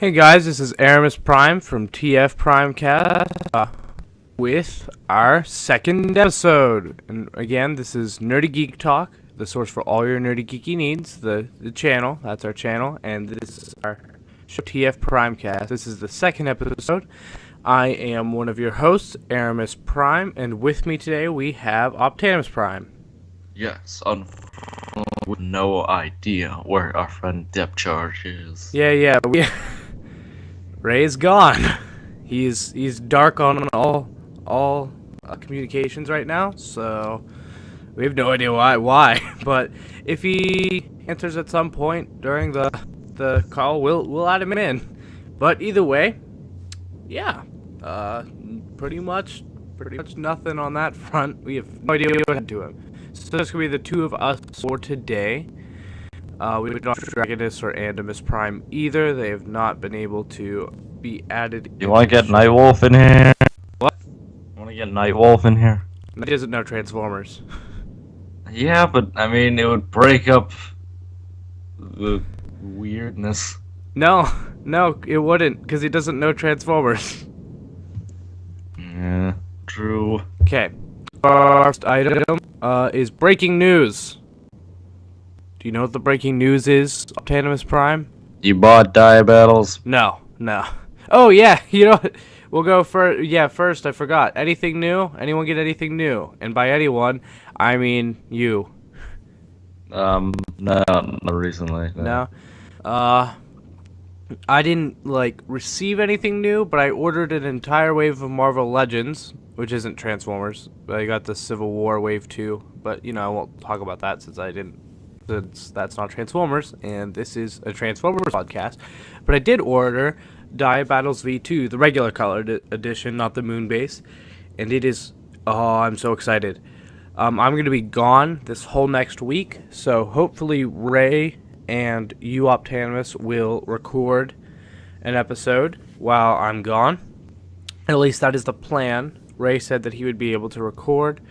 Hey guys, this is Erimus Prime from TFPrimecast with our second episode. And again, this is Nerdy Geek Talk, the source for all your nerdy geeky needs, the channel, that's our channel, and this is our show, TFPrimecast. This is the second episode. I am one of your hosts, Erimus Prime, and with me today we have Optanimus Prime. Yes, unfortunately, with no idea where our friend Depth Charge is. Yeah. Ray's gone. He's dark on all communications right now, so we have no idea why. But if he answers at some point during the call, we'll add him in. But either way, yeah, pretty much nothing on that front. We have no idea what to do him. So it's gonna be the two of us for today. We don't have Dragonus or Optanimus Prime either. They have not been able to be added. You want to get NightWolf in here? What? Want to get NightWolf in here? He doesn't know Transformers. Yeah, but I mean, it would break up the weirdness. No, it wouldn't, because he doesn't know Transformers. Yeah, true. Okay. First item is breaking news. Do you know what the breaking news is, Optanimus Prime? You bought Die Battles? No. Oh, yeah, you know what? We'll go for, first, I forgot. Anything new? Anyone get anything new? And by anyone, I mean you. No, not recently. No? I didn't, receive anything new, but I ordered an entire wave of Marvel Legends, which isn't Transformers. But I got the Civil War Wave 2, but, I won't talk about that since that's not Transformers, and this is a Transformers podcast. But I did order Die Battles V2, the regular colored edition, not the moon base, and it is, I'm so excited. I'm going to be gone this whole next week, so hopefully Ray and you, Optanimus, will record an episode while I'm gone. At least that is the plan. Ray said that he would be able to record,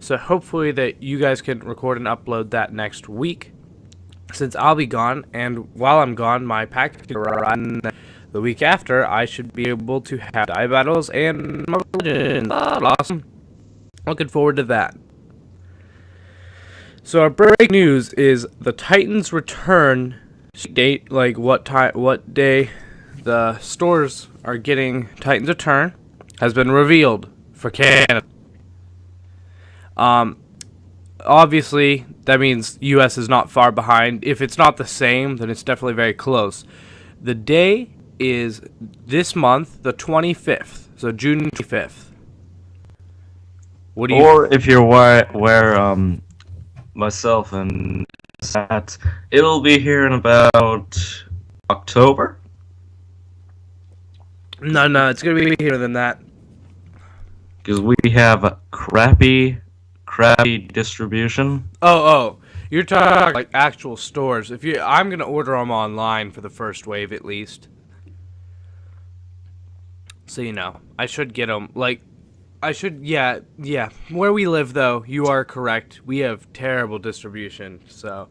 so hopefully that you guys can record and upload that next week, since I'll be gone, and while I'm gone, my package will run the week after. I should be able to have Die Battles and Marvel Legends. Awesome. Looking forward to that. So our breaking news is the Titans return date, what day the stores are getting Titans Return, has been revealed for Canada. Obviously, that means US is not far behind. If it's not the same, then it's definitely very close. The day is this month, the 25th, so June 25th. Or if you're where myself and that, it'll be here in about October. No, it's gonna be here than that. Because we have crappy distribution. Oh, you're talking like actual stores. I'm gonna order them online for the first wave at least. So I should get them. Yeah. Where we live, though, you are correct. We have terrible distribution, so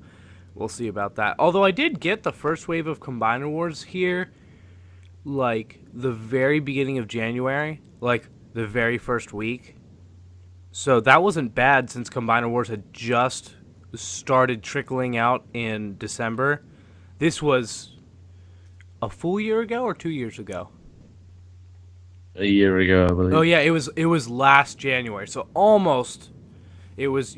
we'll see about that. Although I did get the first wave of Combiner Wars here, the very beginning of January, the very first week. So that wasn't bad since Combiner Wars had just started trickling out in December. This was a full year ago or 2 years ago? A year ago, I believe. Oh yeah, it was last January. So almost, it was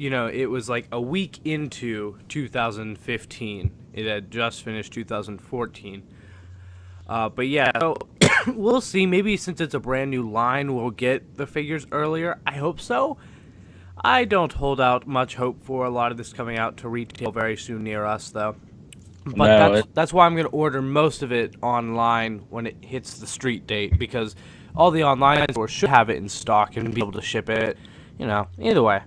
like a week into 2015. It had just finished 2014. But yeah, so we'll see. Maybe since it's a brand new line, we'll get the figures earlier. I hope so. I don't hold out much hope for a lot of this coming out to retail very soon near us, though. But that's why I'm going to order most of it online when it hits the street date, because all the online stores should have it in stock and be able to ship it, either way.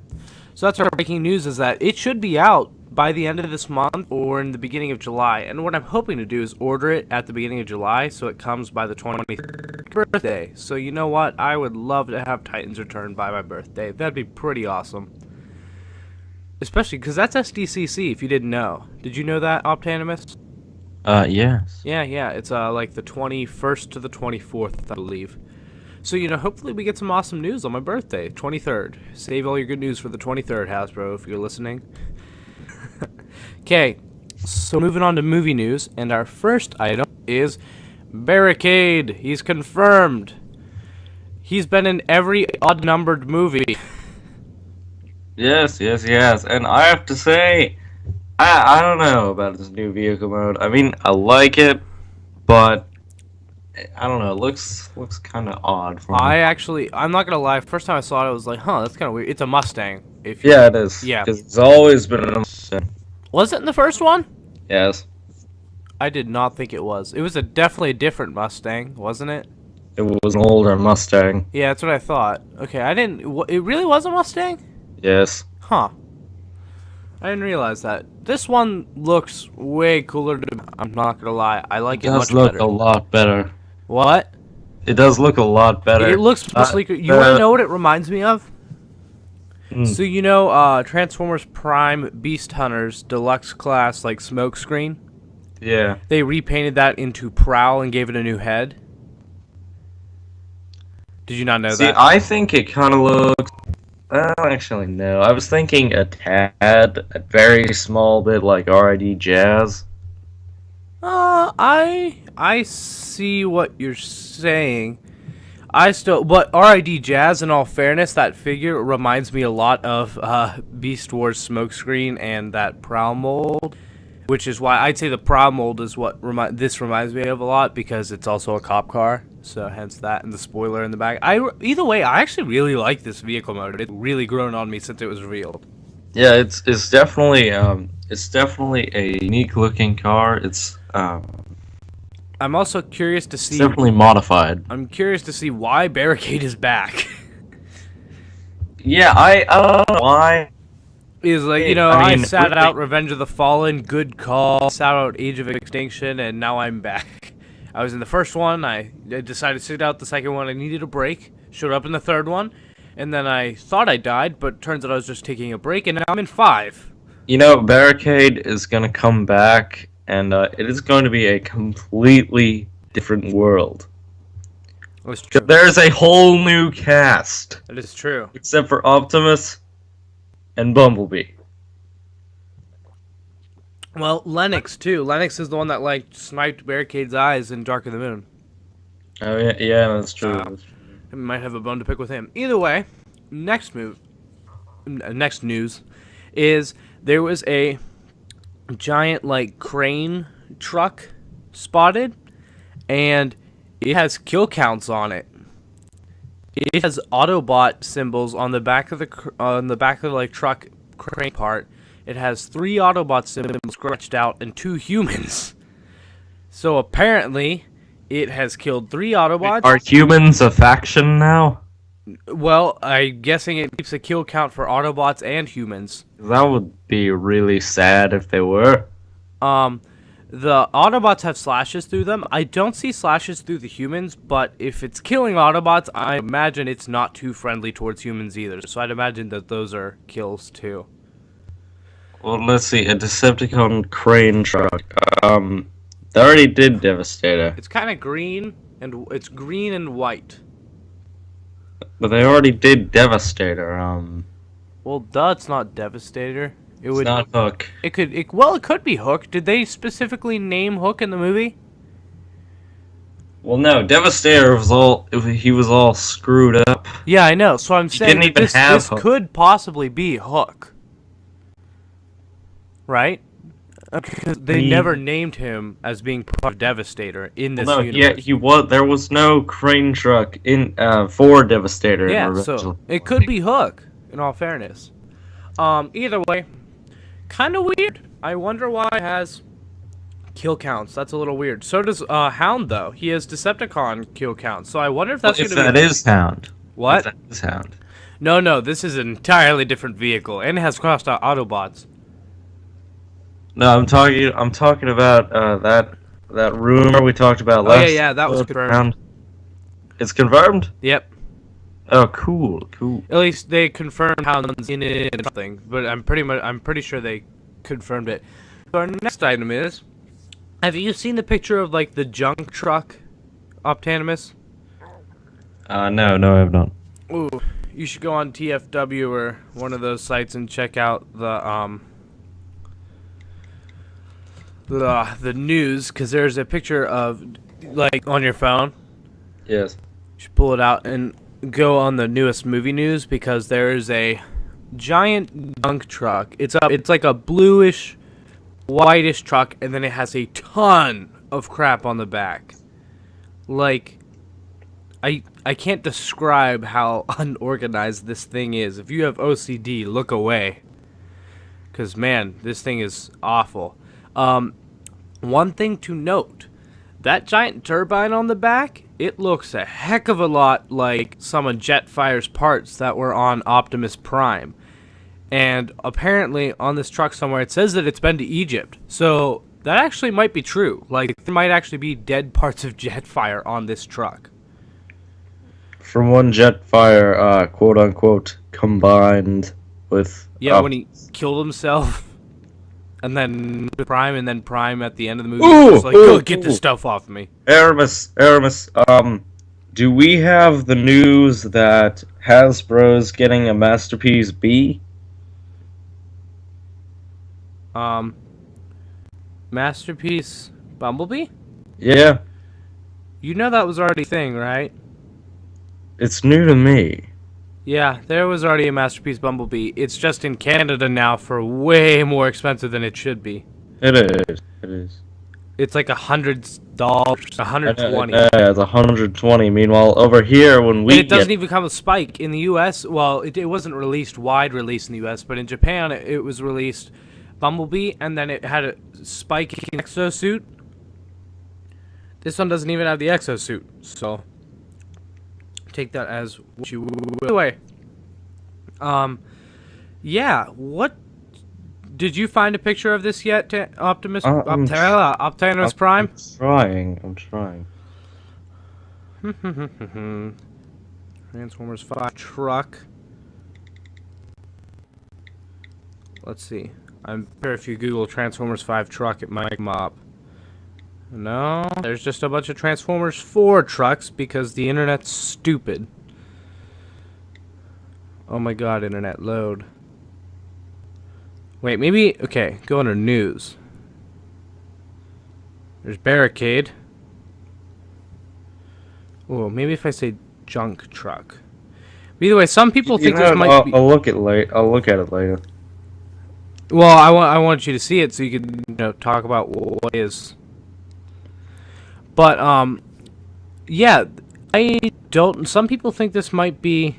So that's our breaking news, is that it should be out by the end of this month or in the beginning of July. And what I'm hoping to do is order it at the beginning of July so it comes by the 23rd birthday. So you know what? I would love to have Titans Return by my birthday. That'd be pretty awesome. Especially because that's SDCC, if you didn't know. Did you know that, Optanimus? Yes. Yeah. It's like the 21st to the 24th, I believe. So, hopefully we get some awesome news on my birthday, 23rd. Save all your good news for the 23rd, Hasbro, if you're listening. Okay, so moving on to movie news, and our first item is Barricade. He's confirmed. He's been in every odd-numbered movie. Yes. And I have to say, I don't know about this new vehicle mode. I mean, I like it, but I don't know. It looks kind of odd for me. I'm not gonna lie. First time I saw it, I was like, "Huh, that's kind of weird." It's a Mustang. Yeah, it is. Yeah. Because it's always been a Mustang. Was it in the first one? Yes. I did not think it was. It was definitely a different Mustang, wasn't it? It was an older Mustang. Yeah, that's what I thought. Okay, I didn't. It really was a Mustang? Yes. Huh. I didn't realize that. This one looks way cooler. I'm not gonna lie. I like it much does look better. a lot better. What? It does look a lot better. It looks sleeker. You want to know what it reminds me of? So Transformers Prime Beast Hunters Deluxe Class like smokescreen. Yeah. They repainted that into Prowl and gave it a new head. Did you not know that? I think it kind of looks. Well, actually, no. I was thinking a very small bit like RID Jazz. I see what you're saying. But RID Jazz, in all fairness, that figure reminds me a lot of Beast Wars Smokescreen and that Prowl mold, which is why I'd say the Prowl mold is what this reminds me of a lot, because it's also a cop car, so hence that, and the spoiler in the back. Either way, I actually really like this vehicle mode. It's really grown on me since it was revealed. Yeah, it's definitely a unique looking car. I'm also curious to see. It's definitely modified. I'm curious to see why Barricade is back. Yeah, I don't know why. Is like, I sat out Revenge of the Fallen, good call. Sat out Age of Extinction, and now I'm back. I was in the first one. I decided to sit out the second one. I needed a break. Showed up in the third one, and then I thought I died, but turns out I was just taking a break, and now I'm in 5. Barricade is gonna come back. And it is going to be a completely different world. There's a whole new cast. That is true. Except for Optimus and Bumblebee. Well, Lennox, too. Lennox is the one that, sniped Barricade's eyes in Dark of the Moon. Oh, yeah, that's true. I might have a bone to pick with him. Either way, next news is there was a giant crane truck spotted, and it has kill counts on it. It has Autobot symbols on the back of the truck crane part. It has 3 Autobot symbols scratched out and 2 humans. So apparently, it has killed 3 Autobots. Are humans a faction now? Well, I'm guessing it keeps a kill count for Autobots and humans. That would be really sad if they were. The Autobots have slashes through them. I don't see slashes through the humans, but if it's killing Autobots, I imagine it's not too friendly towards humans either. So I'd imagine that those are kills too. Well, let's see. A Decepticon crane truck. They already did Devastator. It's kind of green, and it's green and white. But they already did Devastator. Well, duh, it's not Devastator. It's not Hook. It could be Hook. Did they specifically name Hook in the movie? Well, no. Devastator was all screwed up. Yeah, I know. So I'm saying this could possibly be Hook, right? Because they never named him as being part of Devastator in this universe. Yeah, he was. There was no crane truck for Devastator. Yeah, so it could be Hook. In all fairness, either way, kind of weird. I wonder why it has kill counts. That's a little weird. So does Hound, though. He has Decepticon kill counts. So I wonder if that's going to be. If that is Hound. What? If that is Hound. No. This is an entirely different vehicle, and it has crossed out Autobots. No, I'm talking about that rumor we talked about last. Yeah, that was confirmed. Round. It's confirmed? Yep. Oh, cool. At least they confirmed Hound's in it and something, but I'm pretty sure they confirmed it. So our next item is Have you seen the picture of like the junk truck, Optanimus? No, I have not. Ooh, you should go on TFW or one of those sites and check out the news, because there's a picture of, like, on your phone. Yes. You should pull it out and go on the newest movie news, because there is a giant junk truck. It's like a bluish, whitish truck, and then it has a ton of crap on the back. Like, I can't describe how unorganized this thing is. If you have OCD, look away. Because, man, this thing is awful. One thing to note, that giant turbine on the back, it looks a heck of a lot like some of Jetfire's parts that were on Optimus Prime. And apparently on this truck somewhere it says that it's been to Egypt. So that actually might be true. Like, there might actually be dead parts of Jetfire on this truck. From one Jetfire, quote unquote, combined with. Yeah, when he killed himself. And then Prime at the end of the movie. Ooh, was like, go get this stuff off me. Erimus, do we have the news that Hasbro's getting a Masterpiece B? Masterpiece Bumblebee? Yeah. You know that was already a thing, right? It's new to me. Yeah, there was already a Masterpiece Bumblebee. It's just in Canada now for way more expensive than it should be. It is. It's like $100, $120. Yeah, it's 120. Meanwhile, over here, when we and it doesn't even come with Spike in the U.S. Well, it wasn't released wide release in the U.S., but in Japan it was released Bumblebee, and then it had a Spike exosuit. This one doesn't even have the exosuit, so take that as what you will. Anyway, yeah, what did you find a picture of this yet, Optimus Prime? I'm trying. Transformers 5 truck. Let's see. I'm sure if you Google Transformers 5 truck, it might come up. No, there's just a bunch of Transformers 4 trucks because the internet's stupid. Oh my god, internet, load. Wait, maybe... Okay, go under news. There's Barricade. Oh, maybe if I say junk truck. Either way, some people think this might be... I'll look at it later. Well, I want you to see it so you can talk about what it is. But yeah, I don't. Some people think this might be.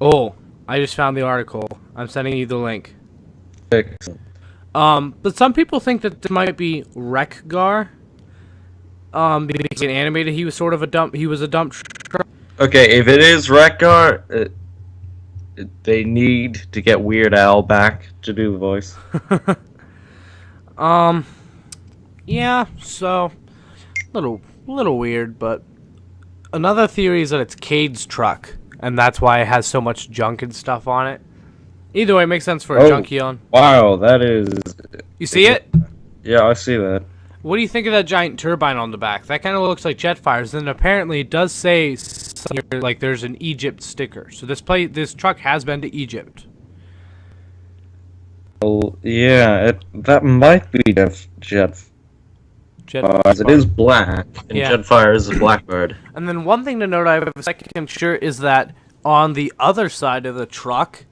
Oh, I just found the article. I'm sending you the link. Excellent. But some people think that this might be Wreck-Gar. Because in animated, he was sort of a dump. He was a dump truck. Okay, if it is Wreck-Gar, they need to get Weird Al back to do the voice. Yeah. So. Little weird, but another theory is that it's Cade's truck, and that's why it has so much junk and stuff on it. Either way, it makes sense for a Junkion. Wow, that is... You see it? Yeah, I see that. What do you think of that giant turbine on the back? That kind of looks like Jetfire's, and apparently it does say like there's an Egypt sticker. So this truck has been to Egypt. Well, yeah, that might be Jetfire. It is black, and yeah. Jetfire is a blackbird. And then one thing to note, I have a second sure, is that on the other side of the truck,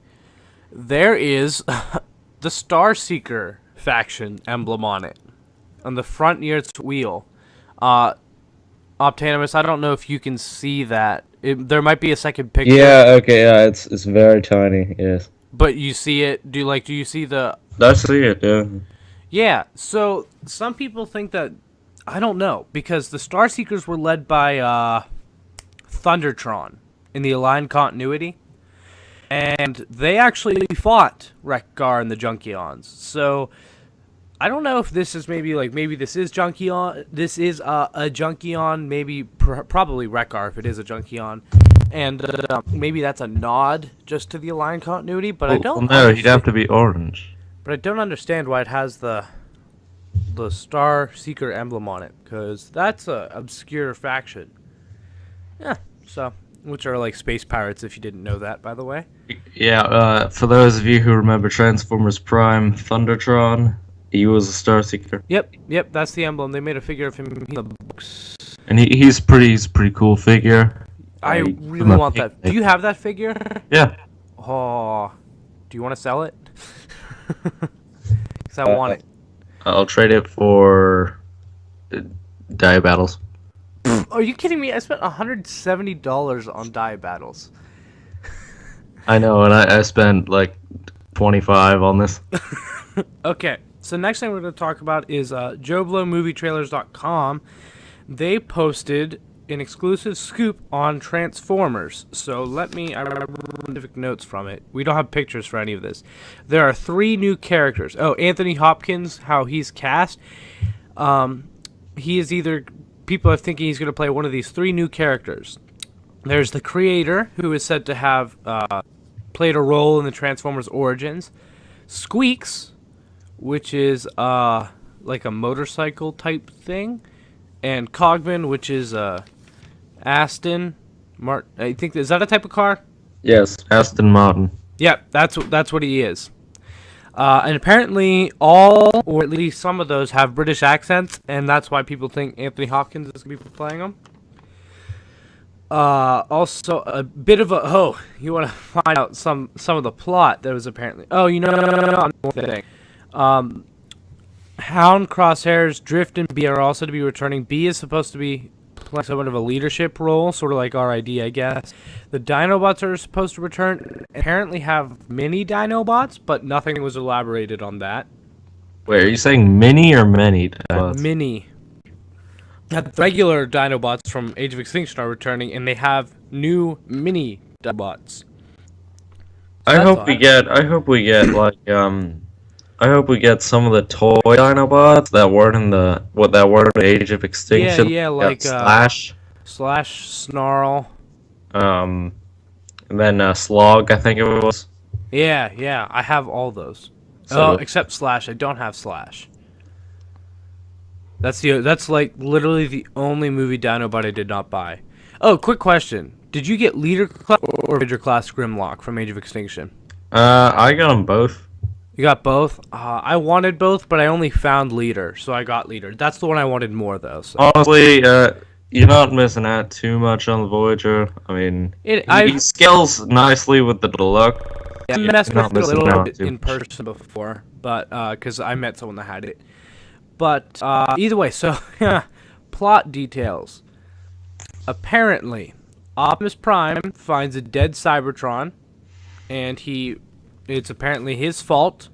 there is the Starseeker faction emblem on it. On the front near its wheel. Optanimus, I don't know if you can see that. There might be a second picture. Yeah, okay, yeah, it's very tiny, yes. But you see it? Do you see the... I see it, yeah. Yeah, so some people think that... I don't know, because the Starseekers were led by Thundertron in the Aligned Continuity, and they actually fought Wreck-Gar and the Junkions. So I don't know if this is maybe this is Junkion. This is a Junkion, maybe probably Wreck-Gar if it is a Junkion, and maybe that's a nod just to the Aligned Continuity. But I don't. Well, no, he'd have to be orange. But I don't understand why it has the the Star Seeker emblem on it, because that's a obscure faction. Yeah, so, which are like space pirates, if you didn't know that, by the way. Yeah, for those of you who remember Transformers Prime Thundertron, he was a Starseeker. Yep, that's the emblem. They made a figure of him in the books. And he's a pretty cool figure. I really want that. Do you have that figure? Yeah. Oh, do you want to sell it? Because I want it. I'll trade it for Die Battles. Are you kidding me? I spent $170 on Die Battles. I know, and I spent like 25 on this. Okay, so next thing we're going to talk about is JoBloMovieTrailers.com. They posted an exclusive scoop on Transformers. So I have specific notes from it. We don't have pictures for any of this. There are 3 new characters. Oh, Anthony Hopkins, how he's cast. He is either... People are thinking he's going to play one of these 3 new characters. There's the creator, who is said to have played a role in the Transformers origins. Squeaks, which is like a motorcycle type thing. And Cogman, which is Aston Martin. I think, is that a type of car? Yes, Aston Martin. Yep, that's what he is. And apparently all, or at least some of those, have British accents, and that's why people think Anthony Hopkins is going to be playing them. Also, a bit of a... you want to find out some of the plot that was apparently... one thing. Hound, Crosshairs, Drift, and B are also to be returning. B is supposed to be playing somewhat of a leadership role, sort of like RID, I guess. The Dinobots are supposed to return. Apparently have mini Dinobots, but nothing was elaborated on that. Wait, are you saying mini or many Dinobots? Mini. The regular Dinobots from Age of Extinction are returning, and they have new mini Dinobots. I hope we get some of the toy Dinobots that weren't in the Age of Extinction. Yeah, like Slash, Snarl. And then Slog, I think it was. Yeah, I have all those. Except Slash. I don't have Slash. That's like literally the only movie Dinobot I did not buy. Oh, quick question: did you get Leader Class or Major Class Grimlock from Age of Extinction? I got them both. You got both? I wanted both, but I only found Leader, so I got Leader. That's the one I wanted more, though. So. Honestly, you're not missing out too much on the Voyager. I mean, he scales nicely with the Deluxe. Yeah, I messed with it a little bit in person before, but because I met someone that had it. But either way, so plot details. Apparently, Optimus Prime finds a dead Cybertron, and it's apparently his fault,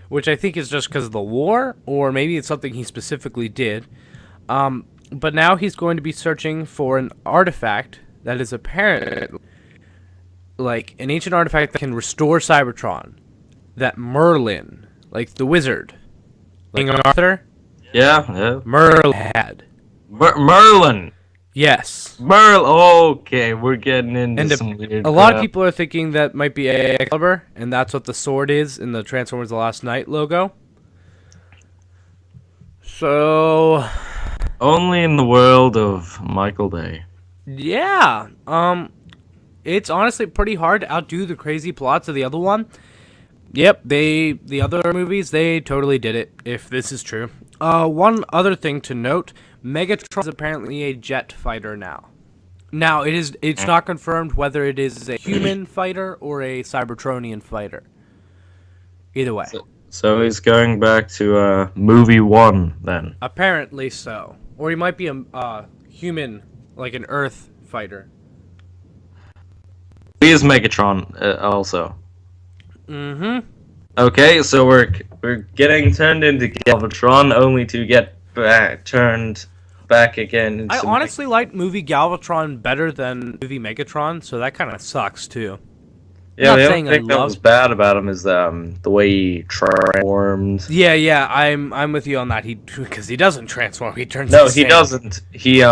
which I think is just because of the war, or maybe it's something he specifically did. But now he's going to be searching for an artifact that is apparently like an ancient artifact that can restore Cybertron. That Merlin, like the wizard, like Arthur. Yeah. Merlin had. Merlin. Yes. Okay, we're getting into some weird a lot of people are thinking that might be Excalibur, and that's what the sword is in the Transformers The Last Knight logo. So... only in the world of Michael Bay. Yeah. It's honestly pretty hard to outdo the crazy plots of the other one. Yep, the other movies, they totally did it, if this is true. One other thing to note, Megatron is apparently a jet fighter now. Now, it's not confirmed whether it is a human fighter or a Cybertronian fighter. Either way. So he's going back to movie 1, then? Apparently so. Or he might be a human, like an Earth fighter. He is Megatron, also. Mm-hmm. Okay, so we're getting turned into Galvatron, only to get turned back again into I honestly like movie Galvatron better than movie Megatron, so that kind of sucks too. Yeah, the only thing that was bad about him is the way he transformed. Yeah, I'm with you on that. Because he doesn't transform. He turns. No, he doesn't. He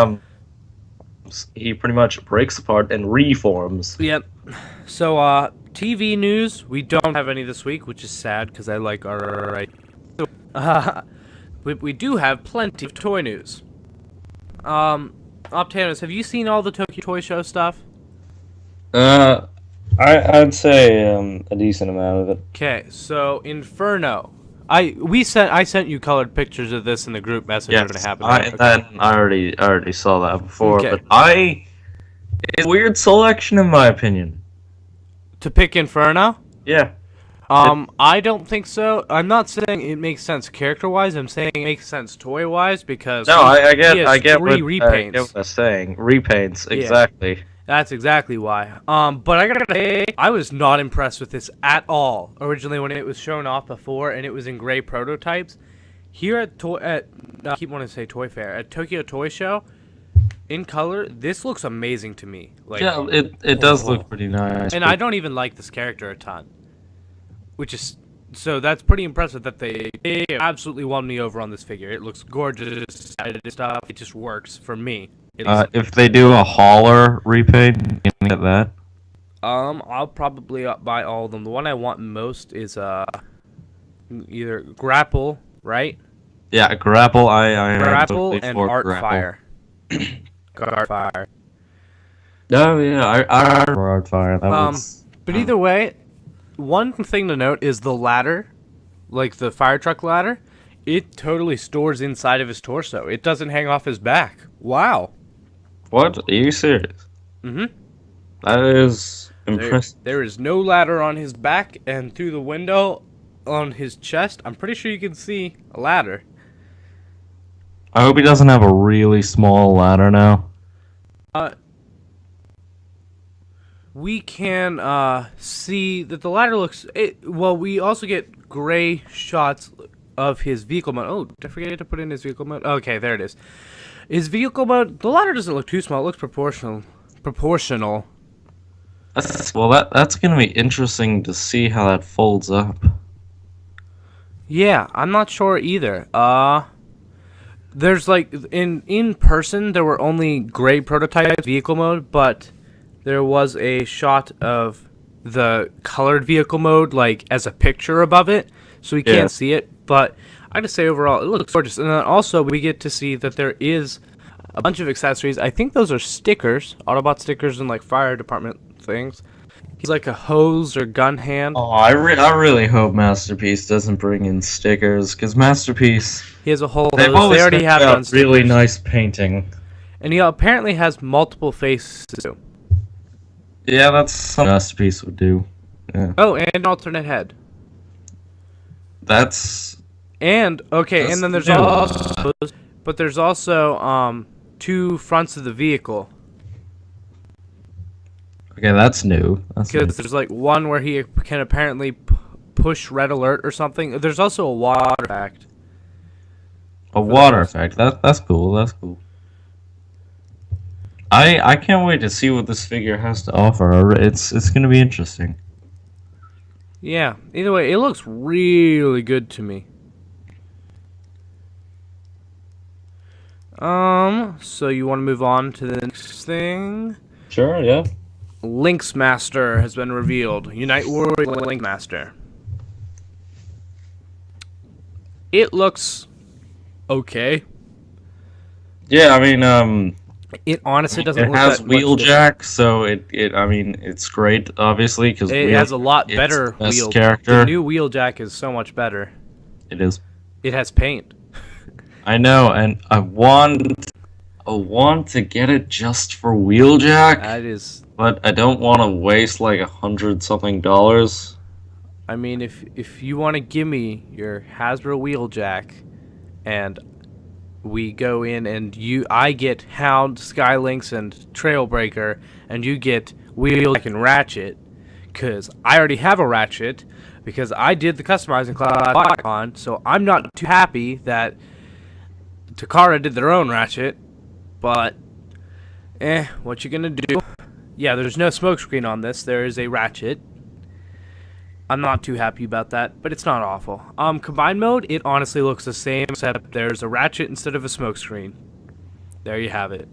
pretty much breaks apart and reforms. Yep. So TV news, we don't have any this week, which is sad because I like our. we do have plenty of toy news. Optanimus, have you seen all the Tokyo Toy Show stuff? I'd say a decent amount of it. Okay, so Inferno. I sent you colored pictures of this in the group message when it happened. I already saw that before, Okay. but it's a weird selection in my opinion. To pick Inferno? Yeah. I don't think so. I'm not saying it makes sense character-wise. I'm saying it makes sense toy-wise because I get three repaints. I get what they're saying. Repaints, exactly. That's exactly why. But I gotta say, I was not impressed with this at all. Originally, when it was shown off before, and it was in gray prototypes, here I keep wanting to say Toy Fair at Tokyo Toy Show, in color, this looks amazing to me. Like, yeah, it does look pretty nice. And I don't even like this character a ton, which is so that's pretty impressive that they absolutely won me over on this figure. It looks gorgeous, stuff. It just works for me. If they do a hauler repaint, you can get that. I'll probably buy all of them. The one I want most is either Grapple, right? Yeah, Grapple. Grapple and Artfire. Artfire. Oh yeah, Artfire. That was. But either way, one thing to note is the ladder, like the fire truck ladder. It totally stores inside of his torso. It doesn't hang off his back. Wow. What? Are you serious? Mm-hmm. That is impressive. There is no ladder on his back, and through the window on his chest, I'm pretty sure you can see a ladder. I hope he doesn't have a really small ladder now. We can see that the ladder looks... well, we also get gray shots of his vehicle mode. Oh, did I forget to put in his vehicle mode? Okay, there it is. His vehicle mode, the ladder doesn't look too small. It looks proportional. That's going to be interesting to see how that folds up. Yeah, I'm not sure either. There's like, in person, there were only gray prototypes vehicle mode, but there was a shot of the colored vehicle mode, like, as a picture above it, so we can't see it, but I just say overall, it looks gorgeous. And then also, we get to see that there is a bunch of accessories. I think those are stickers, Autobot stickers and, like, fire department things. He's like a hose or gun hand. Oh, I really hope Masterpiece doesn't bring in stickers, because Masterpiece... He has a whole hose. They already have it on stickers. Really nice painting. And he apparently has multiple faces, too. Yeah, that's something Masterpiece would do. Yeah. Oh, and an alternate head. That's... And, okay, and then there's also... But there's also, two fronts of the vehicle. Okay, that's new. Because there's, like, one where he can apparently push red alert or something. There's also a water effect. A water effect. That's cool. That's cool. I can't wait to see what this figure has to offer. It's going to be interesting. Yeah. Either way, it looks really good to me. So you want to move on to the next thing? Sure, yeah. Lynx Master has been revealed. NightWolf Lynx Master. It looks okay. Yeah, I mean, it honestly doesn't look that much. It has Wheeljack, so it's great, obviously, because it has a lot better wheel. Character. The new Wheeljack is so much better. It is. It has paint. I know, and I want to get it just for Wheeljack. That is. But I don't want to waste like $100-something. I mean, if you want to give me your Hasbro Wheeljack, and we go in and I get Hound, Skylynx, and Trailbreaker, and you get Wheeljack and Ratchet, because I already have a Ratchet, because I did the customizing class, so I'm not too happy that Takara did their own Ratchet, but what you gonna do? Yeah, there's no smokescreen on this. There is a Ratchet. I'm not too happy about that, but it's not awful. Combined mode, it honestly looks the same, except there's a Ratchet instead of a smokescreen. There you have it.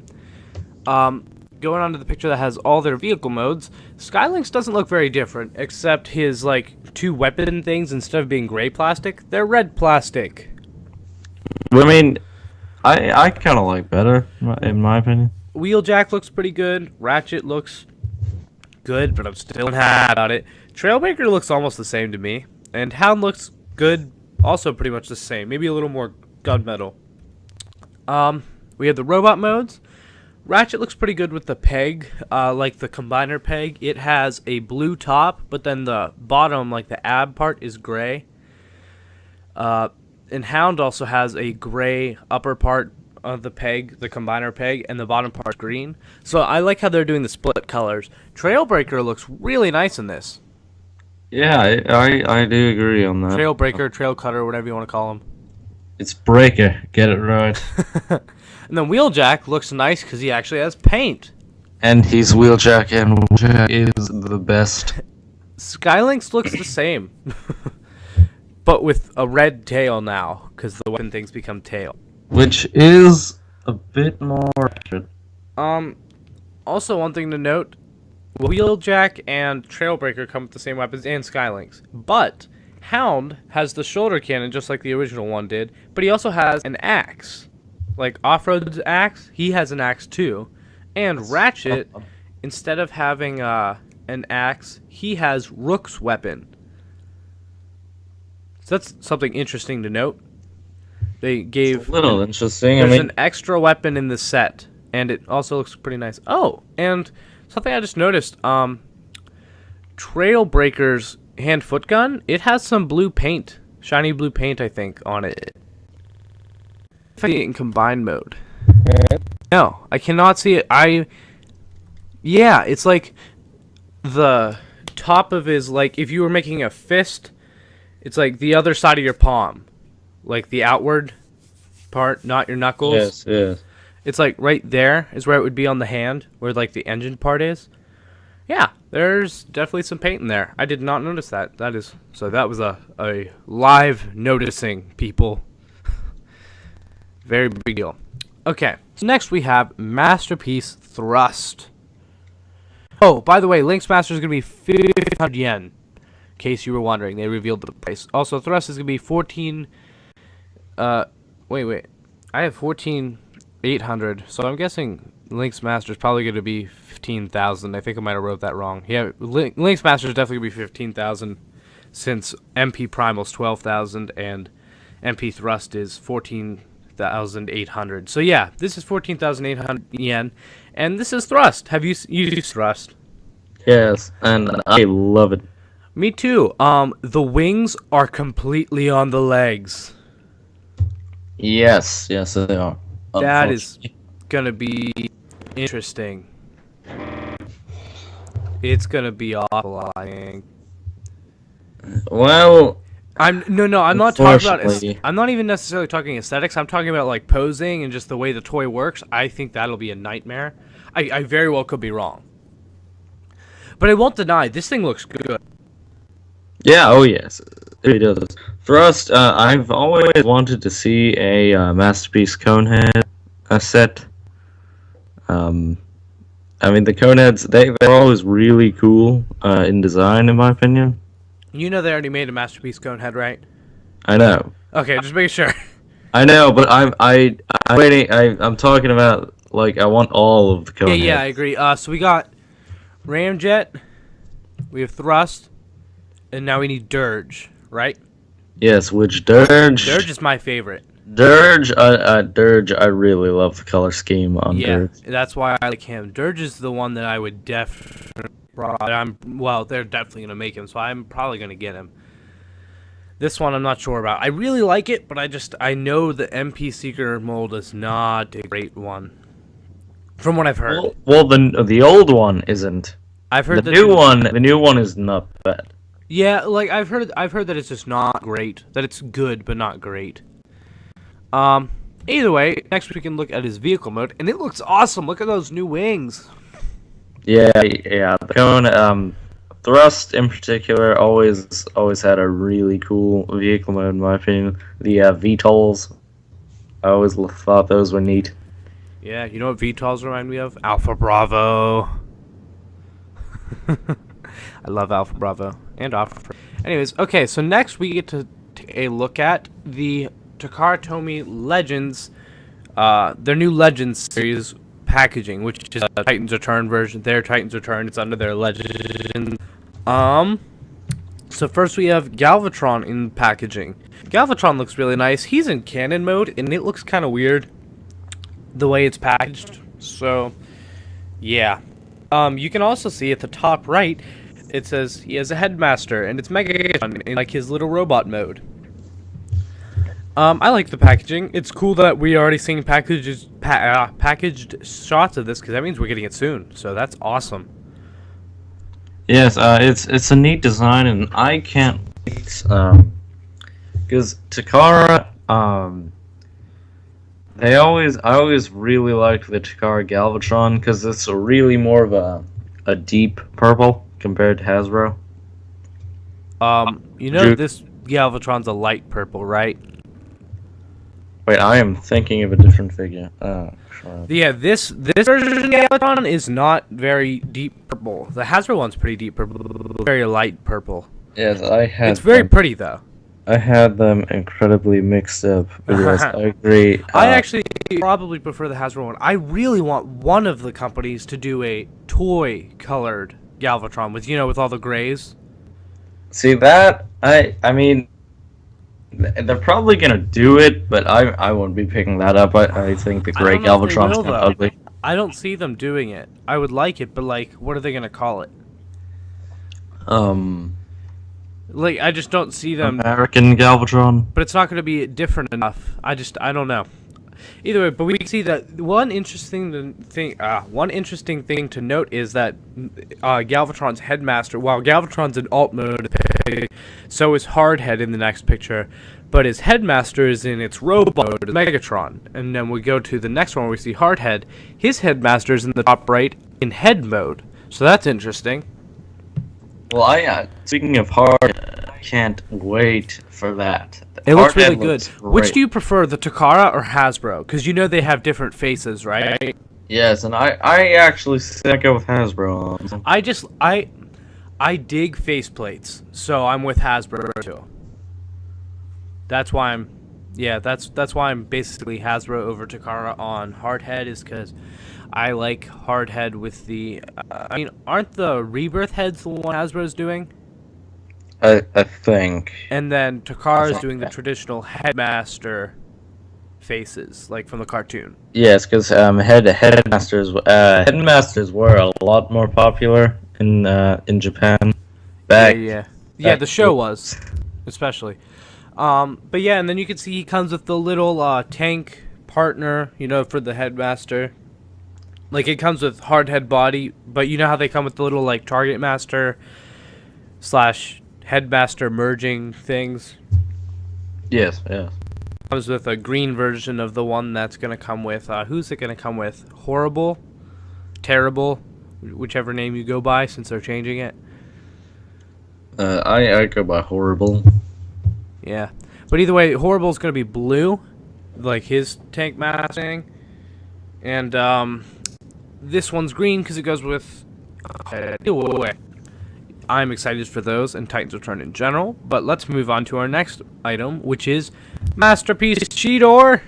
Going on to the picture that has all their vehicle modes, Skylynx doesn't look very different, except his, like, two weapon things, instead of being gray plastic, they're red plastic. I mean, I kind of like better, in my opinion. Wheeljack looks pretty good. Ratchet looks good, but I'm still not happy about it. Trailbreaker looks almost the same to me. And Hound looks good, also pretty much the same. Maybe a little more gunmetal. We have the robot modes. Ratchet looks pretty good with the peg, like the combiner peg. It has a blue top, but then the bottom, like the ab part, is gray. And Hound also has a gray upper part of the peg, the combiner peg, and the bottom part is green. So I like how they're doing the split colors. Trailbreaker looks really nice in this. Yeah, I do agree on that. Trailbreaker, trail cutter, whatever you want to call them. It's Breaker, get it right. And then Wheeljack looks nice because he actually has paint. And he's Wheeljack, and Wheeljack is the best. Skylynx looks the same. But with a red tail now, because the weapon things become tail. Which is a bit more accurate. Also, one thing to note, Wheeljack and Trailbreaker come with the same weapons, and Skylynx. But Hound has the shoulder cannon just like the original one did, but he also has an axe. Like Off-Road's axe, he has an axe too. And Ratchet, instead of having an axe, he has Rook's weapon. So that's something interesting to note. They gave... It's a little interesting. There's an extra weapon in the set, and it also looks pretty nice. Oh, and something I just noticed, Trailbreaker's hand-foot gun, it has some blue paint, shiny blue paint, I think, on it. If I see it in combined mode. No, I cannot see it. Yeah, it's like the top of his, like, if you were making a fist, it's like the other side of your palm. Like the outward part, not your knuckles. Yes, yes. It's like right there is where it would be on the hand, where like the engine part is. Yeah, there's definitely some paint in there. I did not notice that. That was a live noticing, people. Very big deal. Okay, so next we have Masterpiece Thrust. Oh, by the way, Link's Master is going to be 500 yen. In case you were wondering, they revealed the price. Also, Thrust is going to be 14... wait. I have 14,800, so I'm guessing Link's Master is probably going to be 15,000. I think I might have wrote that wrong. Yeah, Link's Master is definitely going to be 15,000, since MP Primal's 12,000 and MP Thrust is 14,800. So yeah, this is 14,800 yen, and this is Thrust. Have you used Thrust? Yes, and I love it. Me too. The wings are completely on the legs. Yes, they are. That is gonna be interesting. It's gonna be awful, I think. Well, I'm not talking about. I'm not even necessarily talking aesthetics. I'm talking about like posing and just the way the toy works. I think that'll be a nightmare. I very well could be wrong, but I won't deny this thing looks good. yeah, oh yes, it does. Thrust, I've always wanted to see a Masterpiece Conehead set. I mean, the Coneheads, they're always really cool in design, in my opinion. You know they already made a Masterpiece Conehead, right? I know. Okay, just making sure. I know, but I'm waiting. I'm talking about, like, I want all of the Coneheads. Yeah, I agree. So we got Ramjet, we have Thrust, and now we need Dirge, right? Yes, which Dirge? Dirge is my favorite. Dirge, I really love the color scheme on Dirge. Yeah, that's why I like him. Dirge is the one that I would definitely... they're definitely going to make him, so I'm probably going to get him. This one I'm not sure about. I really like it, but I know the MP Seeker mold is not a great one. From what I've heard. Well, the old one isn't. I've heard the new one is not bad. Yeah, like I've heard that it's just not great. That it's good but not great. Either way, next we can look at his vehicle mode, and it looks awesome. Look at those new wings. Yeah. The Cone, Thrust in particular always had a really cool vehicle mode, in my opinion. The VTOLs, I always thought those were neat. Yeah, you know what VTOLs remind me of? Alpha Bravo. I love Alpha Bravo and Alpha. Anyways, okay, so next we get to take a look at the Takara Tomy Legends, their new Legends series packaging, which is a Titans Return version. Their Titans Return, it's under their Legends. So first we have Galvatron in packaging. Galvatron looks really nice. He's in cannon mode, and it looks kind of weird the way it's packaged. So, yeah. You can also see at the top right, it says he has a headmaster, and it's Megatron in like his little robot mode. I like the packaging. It's cool that we already seen packaged shots of this, because that means we're getting it soon. So that's awesome. Yes, it's a neat design, and I can't wait, because Takara, I always really liked the Takara Galvatron, because it's a really more of a deep purple compared to Hasbro. This Galvatron's a light purple, right? Wait, I am thinking of a different figure. Yeah, this version of Galvatron is not very deep purple. The Hasbro one's pretty deep purple, very light purple. Yes, I had. It's very pretty though. I had them incredibly mixed up. Yes, I agree. I actually probably prefer the Hasbro one. I really want one of the companies to do a toy-colored Galvatron with all the grays. See that? I mean, they're probably gonna do it, but I won't be picking that up. I think the gray Galvatron's kind of ugly. I don't see them doing it. I would like it, but like, what are they gonna call it? Like, I just don't see them. American Galvatron. But it's not going to be different enough. I don't know. Either way, but we can see that one interesting thing to note is that Galvatron's headmaster, while Galvatron's in alt mode, so is Hardhead in the next picture, but his headmaster is in its robot mode, Megatron. And then we go to the next one where we see Hardhead. His headmaster is in the top right in head mode. So that's interesting. Well, speaking of Hardhead, I can't wait for that. It looks really good. Which do you prefer, the Takara or Hasbro? Because they have different faces, right? Yes, and I actually think I go with Hasbro. I dig faceplates, so I'm with Hasbro too. That's why I'm basically Hasbro over Takara on Hardhead, is because I like Hardhead with the. Aren't the Rebirth heads the one Hasbro's doing? I think. And then Takara's doing the traditional headmaster faces, like from the cartoon. Yes, because headmasters were a lot more popular in Japan. Yeah, the show was, especially. But yeah, and then you can see he comes with the little tank partner, for the headmaster. Like, it comes with Hardhead body, but you know how they come with the little, like, Target Master / Headmaster merging things? Yes, yes. Comes with a green version of the one that's going to come with, who's it going to come with? Horrible? Terrible? Whichever name you go by, since they're changing it. I go by Horrible. Yeah. But either way, Horrible's going to be blue, like his tank mask. And, this one's green because it goes with. I'm excited for those and Titans Return in general. But let's move on to our next item, which is Masterpiece Cheetor.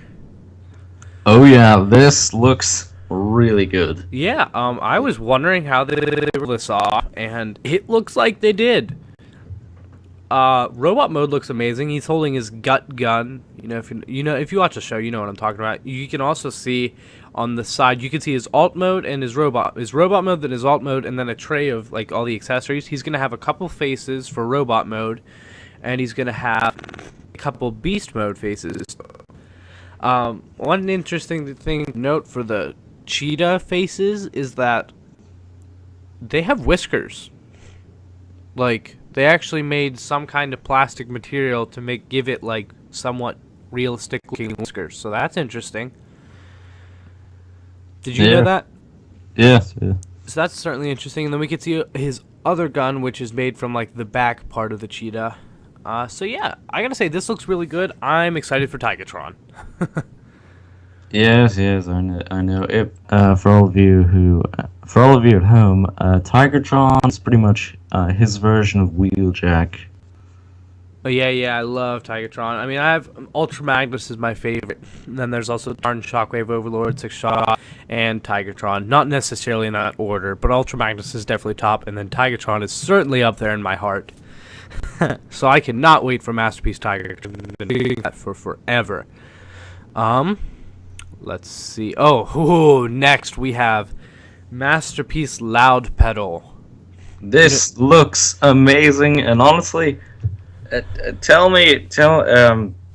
Oh yeah, this looks really good. Yeah, I was wondering how they pulled this off, and it looks like they did. Robot mode looks amazing. He's holding his gut gun. If you watch the show, you know what I'm talking about. You can also see on the side, you can see his alt mode and his robot mode, then his alt mode, and then a tray of like all the accessories. He's gonna have a couple faces for robot mode, and he's gonna have a couple beast mode faces. One interesting thing to note for the cheetah faces is that they have whiskers. Like, they actually made some kind of plastic material to give it like somewhat realistic looking whiskers. So that's interesting. Did you know that? Yes, yeah. So that's certainly interesting. And then we can see his other gun, which is made from like the back part of the cheetah. So yeah, I gotta say this looks really good. I'm excited for Tigatron. Yes, I know. For all of you at home, Tigatron is pretty much his version of Wheeljack. Oh, yeah, I love Tron. I mean, I have Ultra Magnus is my favorite. And then there's also Tron, Shockwave Overlord, Six Shot, and Tron. Not necessarily in that order, but Ultra Magnus is definitely top, and then Tron is certainly up there in my heart. So I cannot wait for Masterpiece Tigertron. Been doing that for forever. Let's see. Next we have Masterpiece Loud Pedal. This looks amazing, and honestly, be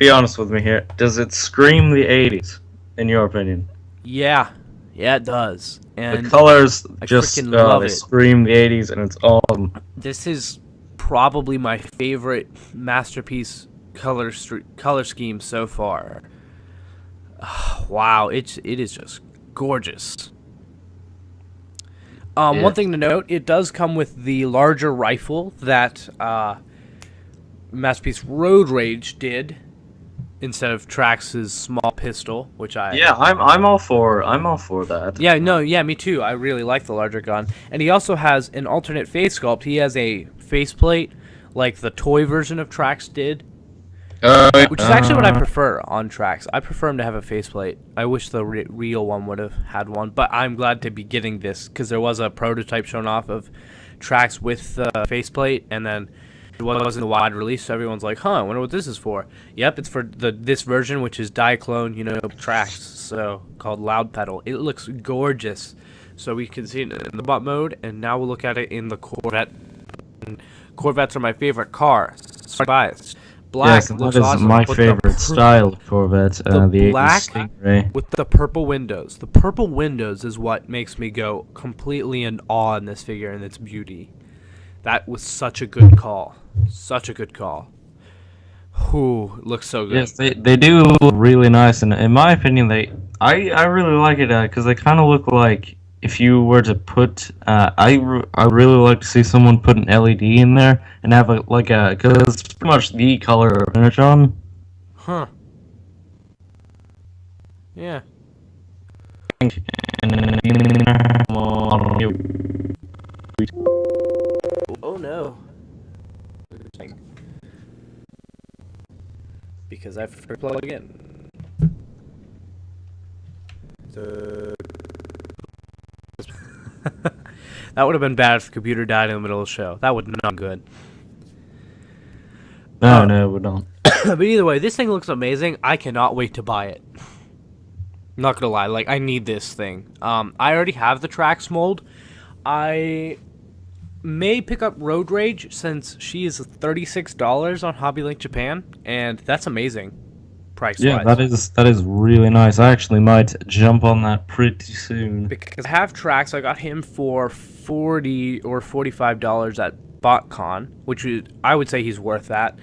honest with me here. Does it scream the 80s, in your opinion? Yeah, it does. And the colors I just freaking love it. Scream the 80s, and it's awesome. This is probably my favorite Masterpiece color scheme so far. Wow, it is just gorgeous. One thing to note, it does come with the larger rifle that Masterpiece Road Rage did instead of Trax's small pistol, which I'm all for that. Yeah, me too. I really like the larger gun, and he also has an alternate face sculpt. He has a faceplate like the toy version of Trax did. Which is actually what I prefer on Trax. I prefer him to have a faceplate. I wish the real one would have had one, but I'm glad to be getting this because there was a prototype shown off of Trax with the faceplate, and then it wasn't a wide release, so everyone's like, I wonder what this is for. Yep, it's for this version, which is Diaclone, Trax, so called Loud Pedal. It looks gorgeous. So we can see it in the bot mode, and now we'll look at it in the Corvette. And Corvettes are my favorite car. Sorry, bias. Black yes, looks that is awesome, my favorite style of Corvette. The black Stingray with the purple windows. The purple windows is what makes me go completely in awe in this figure and its beauty. That was such a good call. Such a good call. Ooh, looks so good. Yes, they do look really nice, and in my opinion, I really like it because they kind of look like if you were to put, I really like to see someone put an LED in there and have because it's pretty much the color of Energon. Huh. Yeah. Oh no. Because I forgot to plug in. That would have been bad if the computer died in the middle of the show. That would not be good. No, we don't. But either way, this thing looks amazing. I cannot wait to buy it. Not gonna lie, I need this thing. I already have the Trax mold. I may pick up Road Rage since she is $36 on Hobby Link Japan, and that's amazing. Price-wise. Yeah, that is really nice. I actually might jump on that pretty soon. Because I have Trax, I got him for $40 or $45 at BotCon, which I would say he's worth that.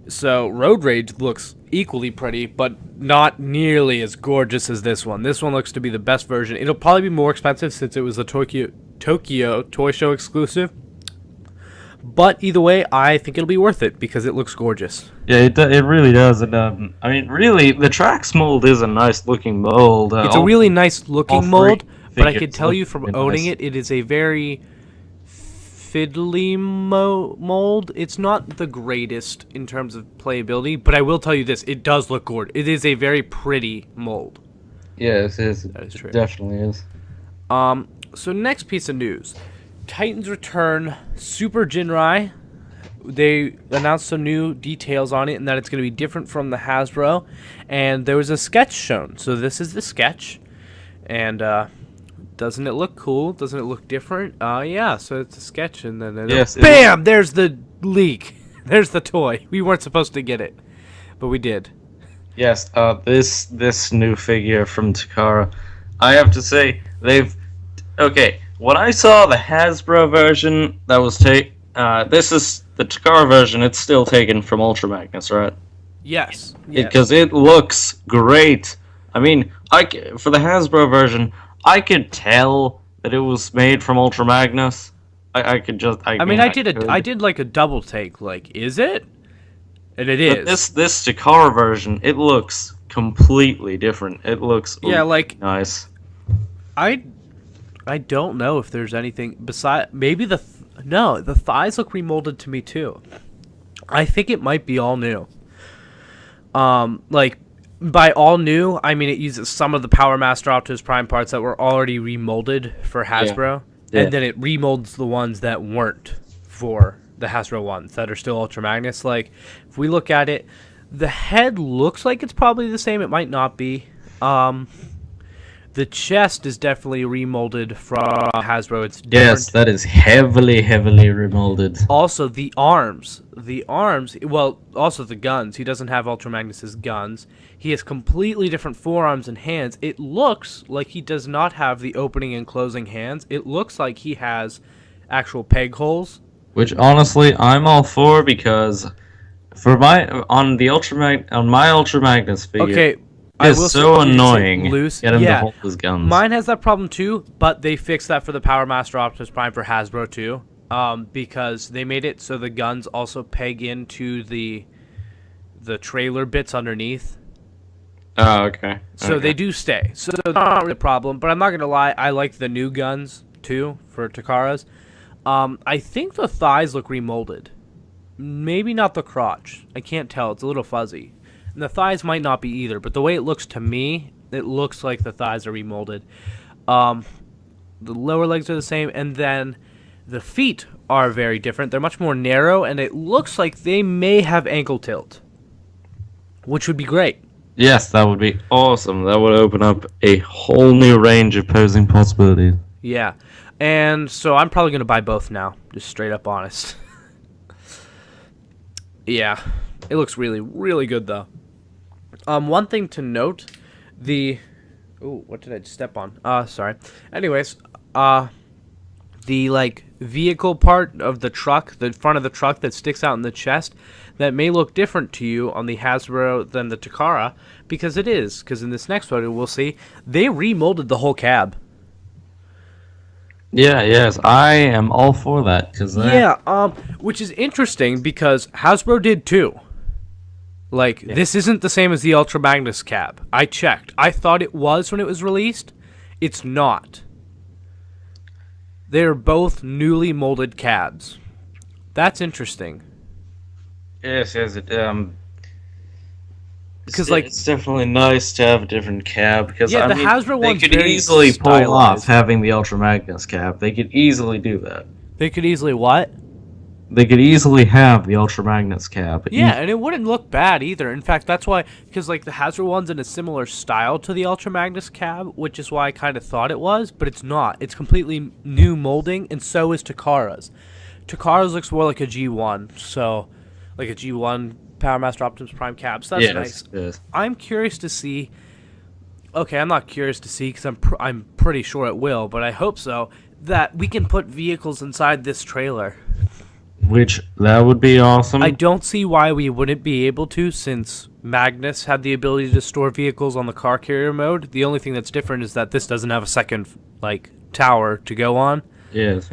So Road Rage looks equally pretty, but not nearly as gorgeous as this one. This one looks to be the best version. It'll probably be more expensive since it was a Tokyo Toy Show exclusive. But either way, I think it'll be worth it because it looks gorgeous. Yeah, it really does. Really, the Trax mold is a nice looking mold. It's a really nice looking mold, but I can tell you from owning it, it is a very fiddly mold. It's not the greatest in terms of playability, but I will tell you this: it does look gorgeous. It is a very pretty mold. Yes, it is. That is true. It definitely is. So next piece of news. Titans Return Super Gin Rye. They announced some new details on it and that it's going to be different from the Hasbro. And there was a sketch shown. So this is the sketch. And doesn't it look cool? Doesn't it look different? Yeah, so it's a sketch. And then bam! There's the leak. There's the toy. We weren't supposed to get it. But we did. Yes, this new figure from Takara. I have to say, okay, when I saw the Hasbro version, that was this is the Takara version. It's still taken from Ultra Magnus, right? Yes. Because it looks great. I mean, for the Hasbro version, I could tell that it was made from Ultra Magnus. I did like a double take. Is it? And it is. But this Takara version, it looks completely different. It looks nice. I don't know if there's anything beside maybe the thighs look remolded to me too. I think it might be all new. Like, by all new, I mean it uses some of the Power Master Optimus Prime parts that were already remolded for Hasbro, and then it remolds the ones that weren't for the Hasbro ones that are still Ultra Magnus. Like, if we look at it, the head looks like it's probably the same. It might not be. The chest is definitely remolded from Hasbro. It's different. Yes, that is heavily, heavily remolded. Also, the arms. Well, also the guns. He doesn't have Ultra Magnus's guns. He has completely different forearms and hands. It looks like he does not have the opening and closing hands. It looks like he has actual peg holes. Which, honestly, I'm all for, because for my Ultra Magnus figure, Okay, it's so annoying loose. get him to hold his guns. Mine has that problem too, but they fixed that for the Power Master Optimus Prime for Hasbro too, because they made it so the guns also peg into the trailer bits underneath. Oh, okay. So they do stay. So that's not really a problem, but I'm not going to lie, I like the new guns too for Takara's. I think the thighs look remolded. Maybe not the crotch. I can't tell. It's a little fuzzy. And the thighs might not be either, but the way it looks to me, it looks like the thighs are remolded. The lower legs are the same, and then the feet are very different. They're much more narrow, and it looks like they may have ankle tilt, which would be great. Yes, that would be awesome. That would open up a whole new range of posing possibilities. Yeah, and so I'm probably going to buy both now, just straight up honest. Yeah, it looks really, really good, though. One thing to note, what did I step on? Sorry. Anyways, the, like, vehicle part of the truck, the front of the truck that sticks out in the chest, that may look different to you on the Hasbro than the Takara, because it is. Because in this next photo, we'll see, they remolded the whole cab. Yeah, yes, I am all for that. Which is interesting, because Hasbro did too. Like, this isn't the same as the Ultra Magnus cab. I checked. I thought it was when it was released. It's not. They're both newly molded cabs. That's interesting. Yes, Because, like, it's definitely nice to have a different cab, because the Hasbro one's they could very easily pull stylized. off having the Ultra Magnus cab. They could easily do that. They could easily what? They could easily have the Ultra Magnus cab. Yeah, and it wouldn't look bad either. In fact, that's why, because, like, the Hasbro one's in a similar style to the Ultra Magnus cab, which is why I kind of thought it was, but it's not. It's completely new molding, and so is Takara's. Takara's looks more like a G1, so, like a G1 Power Master Optimus Prime cab, so that's nice. Yes. I'm curious to see, okay, I'm not curious to see, because I'm pretty sure it will, but I hope so, that we can put vehicles inside this trailer. Which, that would be awesome. I don't see why we wouldn't be able to, since Magnus had the ability to store vehicles on the car carrier mode. The only thing that's different is that this doesn't have a second, like, tower to go on. Yes.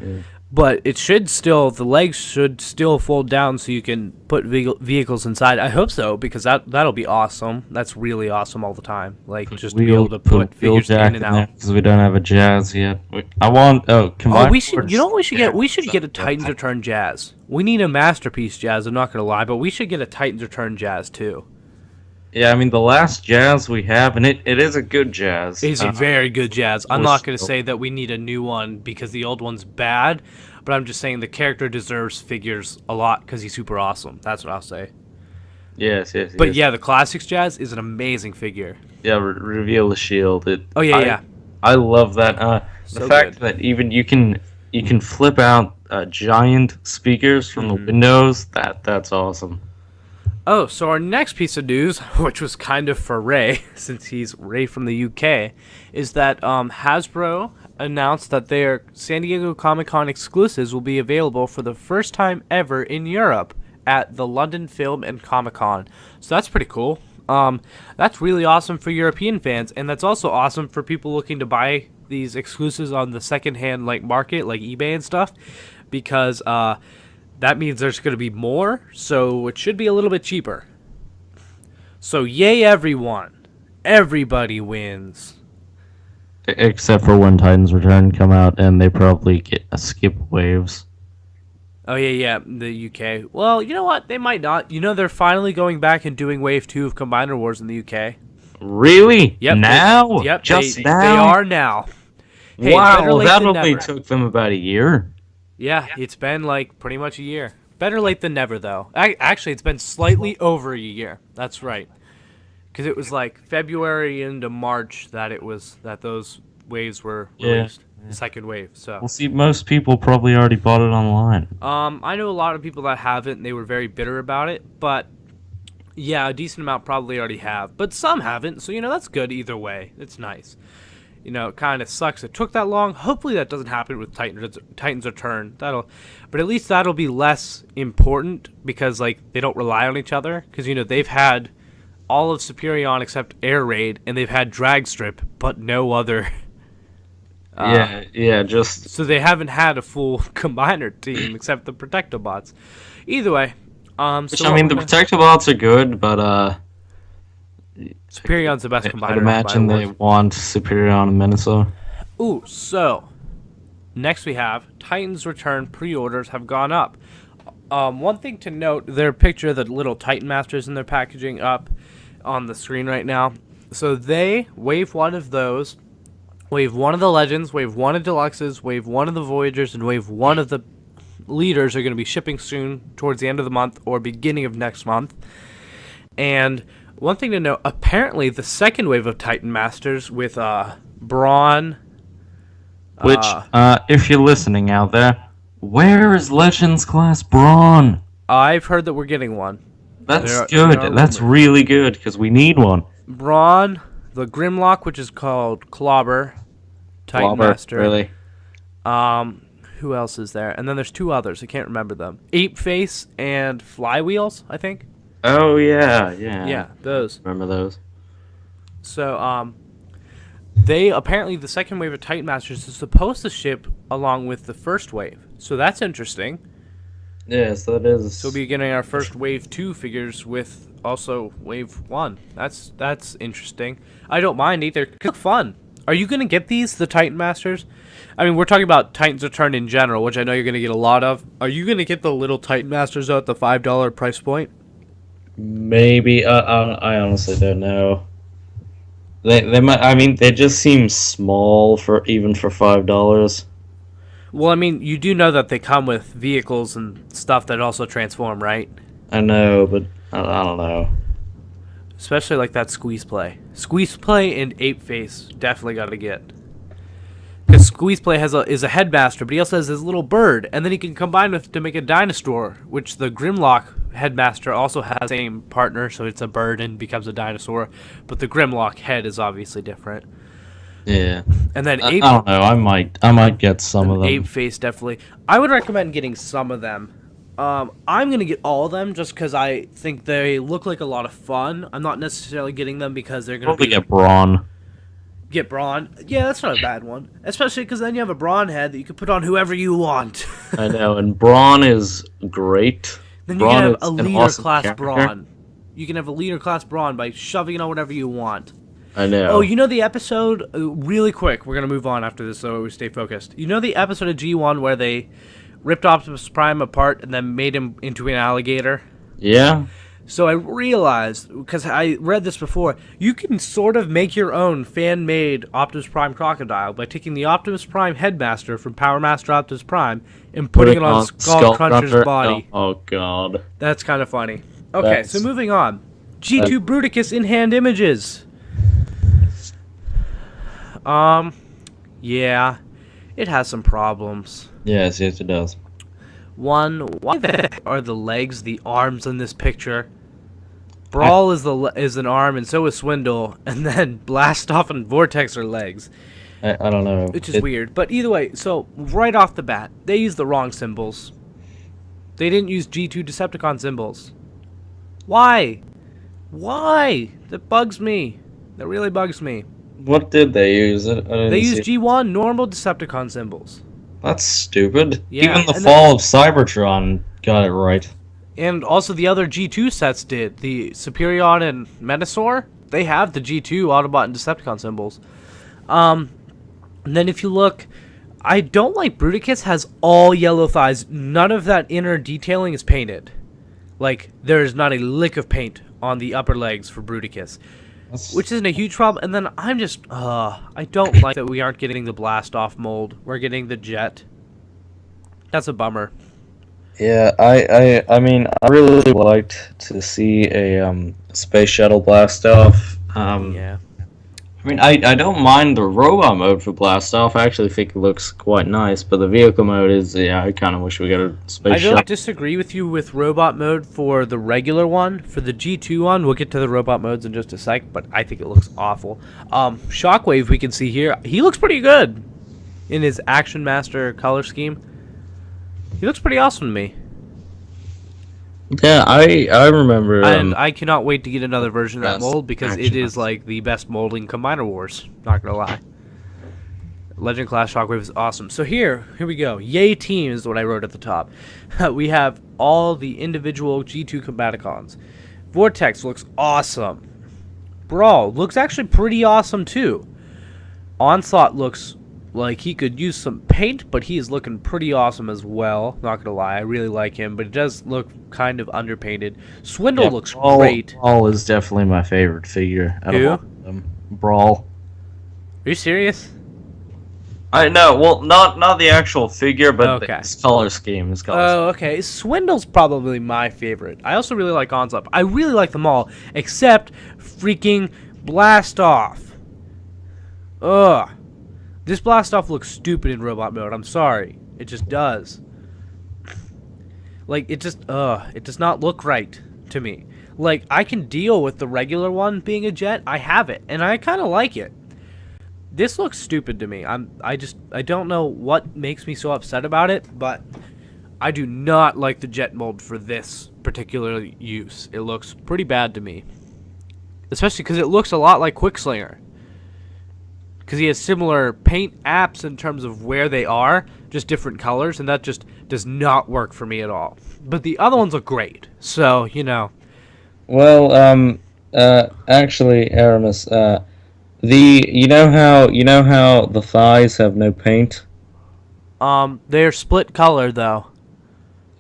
But it should still, the legs should still fold down so you can put vehicles inside. I hope so, because that'll be awesome. That's really awesome all the time. Like, just to be able to put figures in and out. Because we don't have a Jazz yet. We should, you know what we should get? We should get a Titans Return Jazz. We need a Masterpiece Jazz, I'm not going to lie, but we should get a Titans Return Jazz, too. Yeah, I mean, the last Jazz we have, and it is a good Jazz. It's a very good Jazz. I'm not going to say that we need a new one because the old one's bad, but I'm just saying the character deserves figures a lot because he's super awesome. That's what I'll say. Yes. But yeah, the Classics Jazz is an amazing figure. Yeah, reveal the shield. I love that. The fact that even you can flip out giant speakers from the windows, that's awesome. Oh, so our next piece of news, which was kind of for Ray, since he's Ray from the UK, is that Hasbro announced that their San Diego Comic-Con exclusives will be available for the first time ever in Europe at the London Film and Comic-Con. So that's pretty cool. That's really awesome for European fans, and that's also awesome for people looking to buy these exclusives on the secondhand like market, like eBay and stuff, because that means there's going to be more, so it should be a little bit cheaper. So yay everyone. Everybody wins. Except for when Titans Return come out and they probably get a skip waves. Oh, yeah, the UK. Well, you know what? They might not. You know, they're finally going back and doing Wave 2 of Combiner Wars in the UK. Really? Yep. Now? Yep. Just They now? are now. Hey, better Wow, late that than only never. took them about a year. Yeah, it's been like pretty much a year. Better late than never, though. Actually, it's been slightly over a year. That's right. Because it was like February into March that those waves were released. The second wave. So. Well, see, most people probably already bought it online. I know a lot of people that haven't, and they were very bitter about it. But yeah, a decent amount probably already have, but some haven't. So that's good either way. It's nice. It kind of sucks it took that long. Hopefully that doesn't happen with Titan's Return. But at least that'll be less important because like they don't rely on each other. Because they've had all of Superion except Air Raid, and they've had Drag Strip, but no other. Just So they haven't had a full combiner team except the Protectobots. Either way, which I mean, the Protectobots are good, but Superion's the best combiner. I'd imagine they want Superion and Minnesota. Ooh, so next we have Titan's Return pre-orders have gone up. One thing to note, their picture of the little Titan Masters in their packaging up on the screen right now. So wave 1 of those, wave 1 of the Legends, wave 1 of Deluxes, wave 1 of the Voyagers, and wave 1 of the Leaders are going to be shipping soon towards the end of the month or beginning of next month. And one thing to note, apparently the second wave of Titan Masters with Brawn... Which, if you're listening out there, where is Legends Class Brawn? I've heard that we're getting one. That's good. That's really good, because we need one. Brawn, the Grimlock, which is called Clobber, Titan Master. Really? Who else is there? And then there's 2 others. I can't remember them. Ape Face and Flywheels, I think. Oh, yeah. Yeah, those. Remember those. So, apparently the second wave of Titan Masters is supposed to ship along with the first wave. So that's interesting. Yes, that is. So we'll be getting our first wave 2 figures with also wave 1. That's interesting. I don't mind either. It's fun. Are you going to get the Titan Masters? I mean, we're talking about Titan's Return in general, which I know you're going to get a lot of. Are you going to get the little Titan Masters at the $5 price point? Maybe. I honestly don't know. They might. I mean, they just seem small even for $5. Well, I mean, you do know that they come with vehicles and stuff that also transform, right? I know, but I don't know. Especially like that Squeeze Play. Squeeze Play and Ape Face definitely got to get. Because Squeeze Play is a headmaster, but he also has this little bird, and then he can combine with to make a dinosaur, which the Grimlock headmaster also has the same partner, so it's a bird and becomes a dinosaur. But the Grimlock head is obviously different. Yeah. And then I don't know. I might get some of them. Ape Face definitely. I would recommend getting some of them. I'm gonna get all of them just because I think they look like a lot of fun. I'm not necessarily getting them because they're gonna probably get Brawn. Get Brawn. Yeah, that's not a bad one. Especially because then you have a Brawn head that you can put on whoever you want. I know, and Brawn is great. Then you Brawn can have a leader awesome class character. Brawn. You can have a leader class Brawn by shoving it on whatever you want. I know. Oh, you know the episode, really quick, we're going to move on after this so we stay focused. You know the episode of G1 where they ripped Optimus Prime apart and then made him into an alligator? Yeah. So I realized, because I read this before, you can sort of make your own fan-made Optimus Prime crocodile by taking the Optimus Prime headmaster from Power Master Optimus Prime and putting it on Skull Cruncher's body. Oh, God. That's kind of funny. Okay, so moving on. G2 Bruticus in-hand images. Yeah, it has some problems. Yes, it does. One, why the heck are the legs, the arms in this picture? Brawl is an arm, and so is Swindle, and then Blast Off and Vortex are legs. I don't know. Which is weird. But either way, so right off the bat, they used the wrong symbols. They didn't use G2 Decepticon symbols. Why? Why? That bugs me. That really bugs me. What did they use? They used G1 normal Decepticon symbols. That's stupid. Yeah, even the fall of Cybertron got it right. And also the other G2 sets did. The Superion and Menasor, they have the G2 Autobot and Decepticon symbols. And then if you look, I don't like Bruticus has all yellow thighs. None of that inner detailing is painted. Like, there is not a lick of paint on the upper legs for Bruticus, which isn't a huge problem. And then I'm just, I don't like that we aren't getting the blast off mold. We're getting the jet. That's a bummer. Yeah, I mean, I really liked to see a space shuttle blast off. Yeah. I mean, I don't mind the robot mode for blast off. I actually think it looks quite nice, but the vehicle mode is, yeah, I kind of wish we got a space shuttle. I don't disagree with you with robot mode for the regular one. For the G2 one, we'll get to the robot modes in just a sec, but I think it looks awful. Shockwave, we can see here, he looks pretty good in his Action Master color scheme. He looks pretty awesome to me. Yeah, I remember. And I cannot wait to get another version of that Yes, mold because it is like the best molding Combiner Wars. Not gonna lie. Legend Class Shockwave is awesome. So here we go. Yay team is what I wrote at the top. We have all the individual G2 Combaticons. Vortex looks awesome. Brawl looks actually pretty awesome too. Onslaught looks like he could use some paint, but he is looking pretty awesome as well. Not gonna lie, I really like him, but it does look kind of underpainted. Swindle looks great. Brawl is definitely my favorite figure out Who? of all of them. Brawl. Are you serious? I know. Well, not the actual figure, but Okay. his color scheme. His color scheme. Oh, okay. Swindle's probably my favorite. I also really like Onslaught. I really like them all, except freaking Blast Off. Ugh. This Blast Off looks stupid in robot mode. I'm sorry. It just does. Like, it does not look right to me. Like, I can deal with the regular one being a jet. I have it, and I kind of like it. This looks stupid to me. I don't know what makes me so upset about it, but I do not like the jet mold for this particular use. It looks pretty bad to me. Especially because it looks a lot like Quickslinger. Because he has similar paint apps in terms of where they are, just different colors, and that just does not work for me at all. But the other ones look great, so, you know. Well, actually, Erimus, you know how the thighs have no paint? They're split color, though.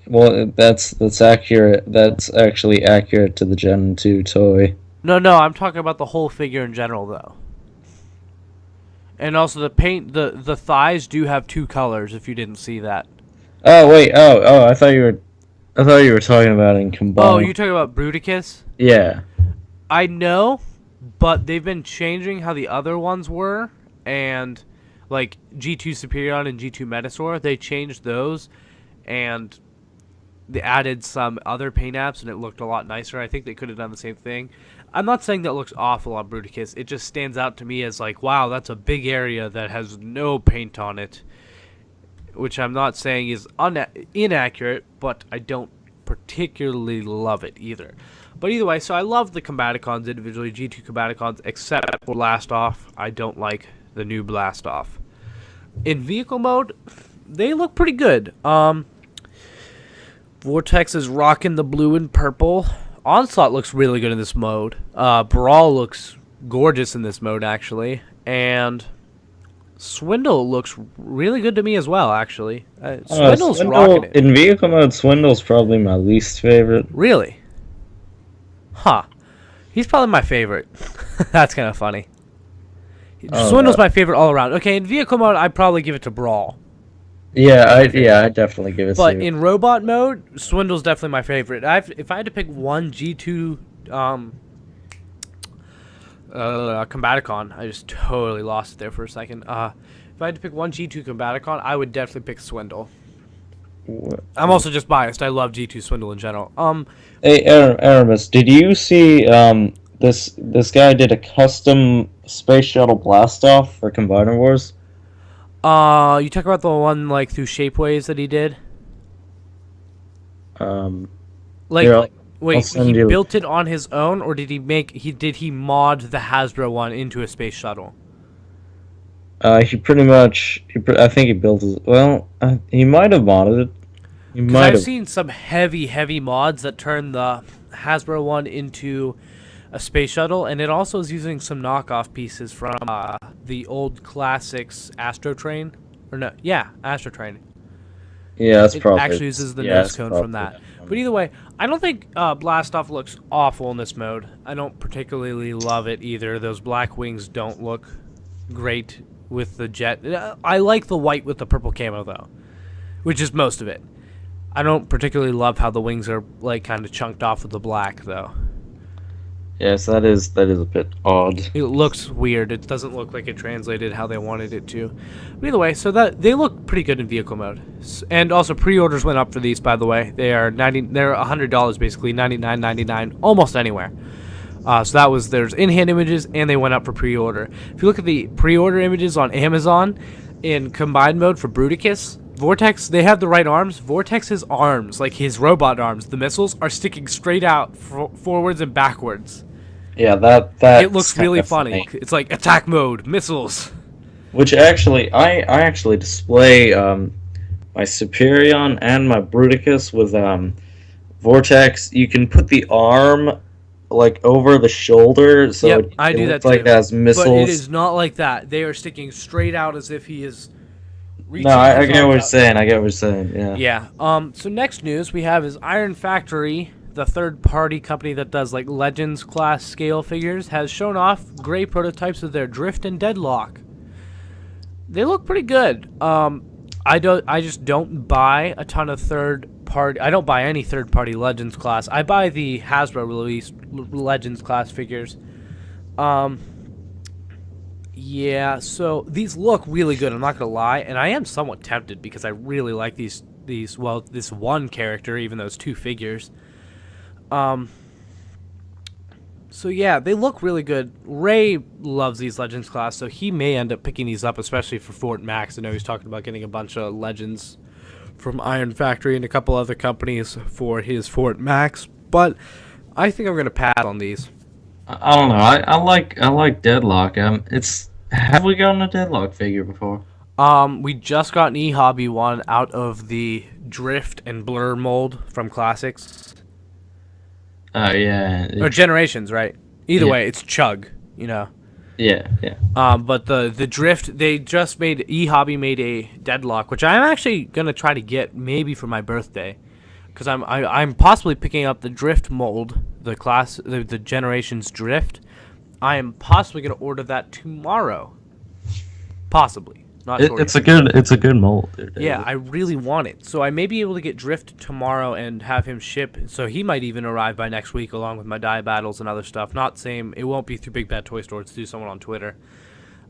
Well, that's accurate. That's actually accurate to the Gen 2 toy. No, I'm talking about the whole figure in general, though. And also the paint, the thighs do have two colors. If you didn't see that. Oh wait, I thought you were talking about in combined. Oh, you're talking about Bruticus? Yeah. I know, but they've been changing how the other ones were, and like G2 Superion and G2 Metasaur, they changed those, and they added some other paint apps, and it looked a lot nicer. I think they could have done the same thing. I'm not saying that looks awful on Bruticus. It just stands out to me as like, wow, that's a big area that has no paint on it. Which I'm not saying is inaccurate, but I don't particularly love it either. But either way, so I love the Combaticons individually, G2 Combaticons, except for Blast Off. I don't like the new Blast Off. In vehicle mode, they look pretty good. Vortex is rocking the blue and purple. Onslaught looks really good in this mode. Brawl looks gorgeous in this mode, actually. And Swindle looks really good to me as well, actually. Swindle's rocking it. In vehicle mode, Swindle's probably my least favorite. Really? Huh. He's probably my favorite. That's kind of funny. Swindle's my favorite all around. Okay, in vehicle mode, I'd probably give it to Brawl. Yeah, I'd definitely give it. But in robot mode, Swindle's definitely my favorite. If I had to pick one G2 Combaticon, I just totally lost it there for a second. If I had to pick one G2 Combaticon, I would definitely pick Swindle. What? I'm also just biased. I love G2 Swindle in general. Hey, Erimus, did you see this guy did a custom space shuttle blast off for Combiner Wars? You talk about the one like through Shapeways that he did? Wait, he built it on his own, or did he mod the Hasbro one into a space shuttle? He pretty much, I think he built it. Well, he might have modded it. Because I've seen some heavy mods that turn the Hasbro one into a space shuttle, and it also is using some knockoff pieces from the old classics Astro Train Or no, yeah, Astro Train. Yeah, that's It probably. actually uses the Yeah, nose it's cone from probably that. that one. But either way, I don't think Blastoff looks awful in this mode. I don't particularly love it either. Those black wings don't look great with the jet. I like the white with the purple camo though, which is most of it. I don't particularly love how the wings are like kind of chunked off with the black though. Yes, that is a bit odd. It looks weird. It doesn't look like it translated how they wanted it to. But either way, so that they look pretty good in vehicle mode. And also pre-orders went up for these, by the way. They're $100 basically, $99.99 almost anywhere. So that was there's in-hand images and they went up for pre-order. If you look at the pre-order images on Amazon in combined mode for Bruticus, Vortex, they have the right arms. Vortex's arms, like his robot arms, the missiles, are sticking straight out forwards and backwards. Yeah, that It looks really funny. It's like attack mode, missiles. Which actually, I actually display my Superion and my Bruticus with Vortex. You can put the arm like over the shoulder, so Yep, it, I it do looks that like too. it has missiles. But it is not like that. They are sticking straight out as if he is reaching No, I his get what arms you're out. saying. I get what you're saying. Yeah. Yeah. So next news we have is Iron Factory, the third-party company that does like Legends class scale figures, has shown off gray prototypes of their Drift and Deadlock. They look pretty good. I just don't buy a ton of third-party. I don't buy any third-party Legends class. I buy the Hasbro released Legends class figures. Yeah, so these look really good, I'm not gonna lie, and I am somewhat tempted because I really like these well, this one character, even though it's two figures. So yeah, they look really good. Ray loves these Legends class, so he may end up picking these up, especially for Fort Max. I know he's talking about getting a bunch of Legends from Iron Factory and a couple other companies for his Fort Max, but I think I'm gonna pass on these. I don't know. I like Deadlock. Have we gotten a Deadlock figure before? We just got an e-hobby one out of the Drift and Blur mold from Classics. Oh yeah. Or Generations, right? Either Yeah. way, it's Chug, you know. Yeah. But the Drift, they just made, e-hobby made a Deadlock, which I'm actually going to try to get maybe for my birthday. Because I'm possibly picking up the Drift mold, the Generations Drift. I am possibly going to order that tomorrow. Possibly. Not sure It's yet. it's a good mold. There, Yeah, I really want it. So I may be able to get Drift tomorrow and have him ship. So he might even arrive by next week along with my die battles and other stuff. Not same. It won't be through Big Bad Toy Store. It's through someone on Twitter.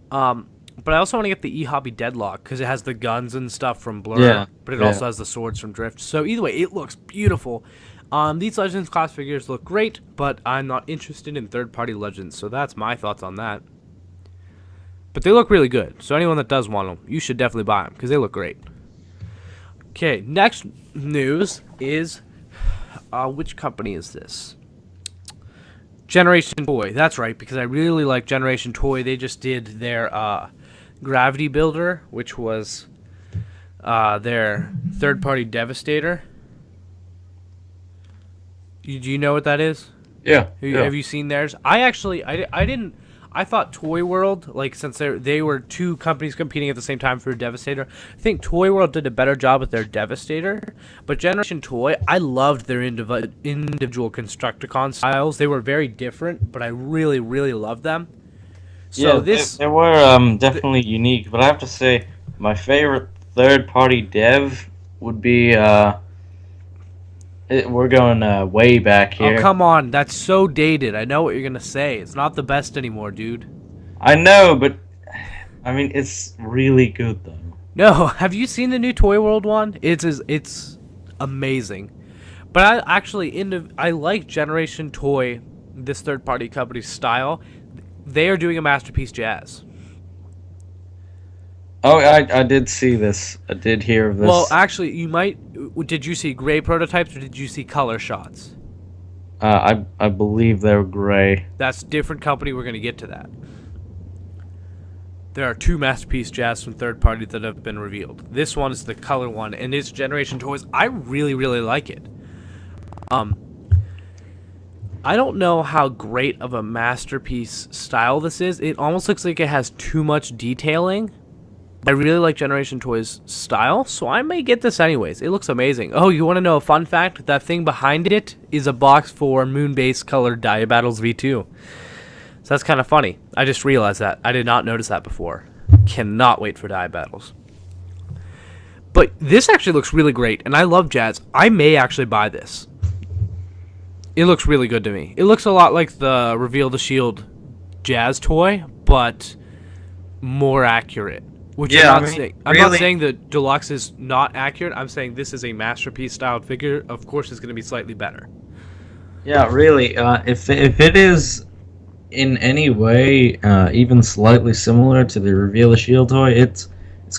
But I also want to get the e-hobby Deadlock because it has the guns and stuff from Blur. Yeah, But it yeah. also has the swords from Drift. So either way, it looks beautiful. These Legends class figures look great, but I'm not interested in third-party Legends. So that's my thoughts on that. But they look really good. So anyone that does want them, you should definitely buy them because they look great. Okay, next news is, which company is this? Generation Toy. That's right, because I really like Generation Toy. They just did their Gravity Builder, which was their third-party Devastator. Do you know what that is? Yeah. Have you seen theirs? I didn't. I thought Toy World, like since they were two companies competing at the same time for a Devastator, I think Toy World did a better job with their Devastator. But Generation Toy, I loved their individual Constructicon styles. They were very different, but I really, really loved them. So they were definitely unique, but I have to say my favorite third-party dev would be we're going way back here. Oh, come on. That's so dated. I know what you're going to say. It's not the best anymore, dude. I know, but I mean it's really good though. No, have you seen the new Toy World one? It's amazing. But I like Generation Toy, this third-party company's style. They are doing a Masterpiece Jazz. Oh, I did see this. I did hear of this. Well, actually, did you see gray prototypes or did you see color shots? I believe they're gray. That's a different company. We're going to get to that. There are two Masterpiece Jazz from third party that have been revealed. This one is the color one, and it's Generation Toys. I really, really like it. I don't know how great of a Masterpiece style this is. It almost looks like it has too much detailing, I really like Generation Toys style, so I may get this anyways. It looks amazing. Oh, you want to know a fun fact? That thing behind it is a box for Moon-based colored Dia Battles V2. So that's kind of funny. I just realized that. I did not notice that before. Cannot wait for Dia Battles. But this actually looks really great, and I love Jazz. I may actually buy this. It looks really good to me. It looks a lot like the Reveal the Shield Jazz toy, but more accurate. Which Yeah, I'm not saying that Deluxe is not accurate. I'm saying this is a masterpiece styled figure. Of course, it's going to be slightly better. Yeah, really. If it is in any way even slightly similar to the Reveal the Shield toy, it's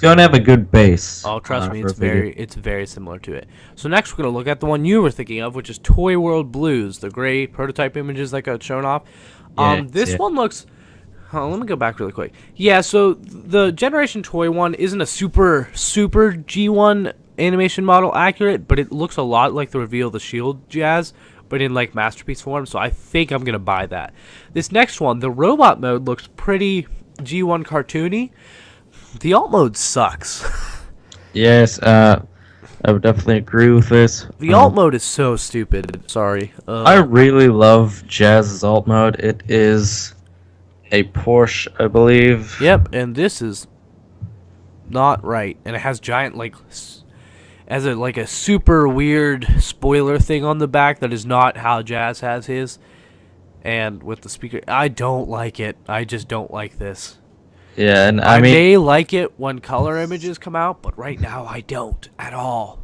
going to have a good base. Oh, trust me, it's very similar to it. So next we're going to look at the one you were thinking of, which is Toy World Blues, the gray prototype images that got shown off. This one looks... let me go back really quick. Yeah, so the Generation Toy one isn't a super G1 animation model accurate, but it looks a lot like the Reveal the Shield Jazz, but in like masterpiece form, so I think I'm going to buy that. This next one, the robot mode, looks pretty G1 cartoony. The alt mode sucks. Yes, I would definitely agree with this. The alt mode is so stupid. Sorry. I really love Jazz's alt mode. It is a Porsche, I believe. Yep, and this is not right. And it has giant, like, like a super weird spoiler thing on the back that is not how Jazz has his. And with the speaker, I don't like it. I just don't like this. Yeah, and I may like it when color images come out, but right now I don't at all.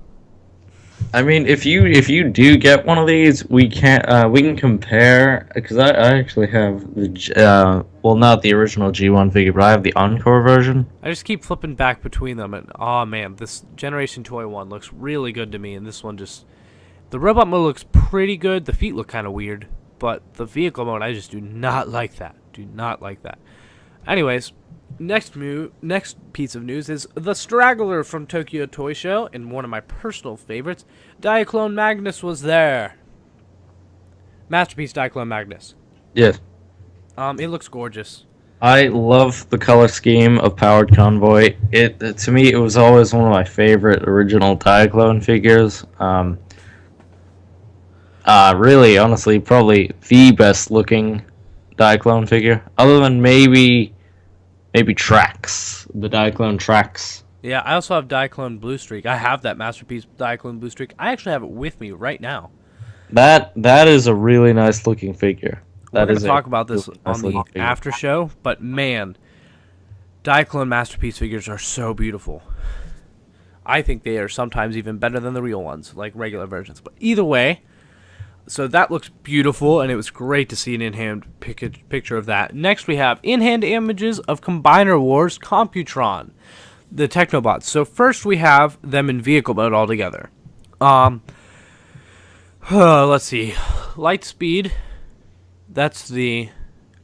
I mean, if you do get one of these, we can compare, because I actually have the not the original G1 figure, but I have the Encore version. I just keep flipping back between them, and oh man, this Generation Toy one looks really good to me, and this one just, the robot mode looks pretty good. The feet look kind of weird, but the vehicle mode, I just do not like that. Do not like that. Anyways. Next piece of news is the Straggler from Tokyo Toy Show, and one of my personal favorites, Diaclone Magnus was there. Masterpiece Diaclone Magnus. Yes. It looks gorgeous. I love the color scheme of Powered Convoy. To me, it was always one of my favorite original Diaclone figures. Really, honestly, probably the best looking Diaclone figure, other than maybe Trax, the Diaclone Trax. Yeah, I also have Diaclone Blue Streak. I have that Masterpiece Diaclone Blue Streak. I actually have it with me right now. That is a really nice looking figure. We're going to talk about this on the after show, but man, Diaclone Masterpiece figures are so beautiful. I think they are sometimes even better than the real ones, like regular versions. But either way, so that looks beautiful, and it was great to see an in-hand picture of that. Next, we have in-hand images of Combiner Wars Computron, the Technobots. So first, we have them in vehicle mode altogether. Let's see. Lightspeed, that's the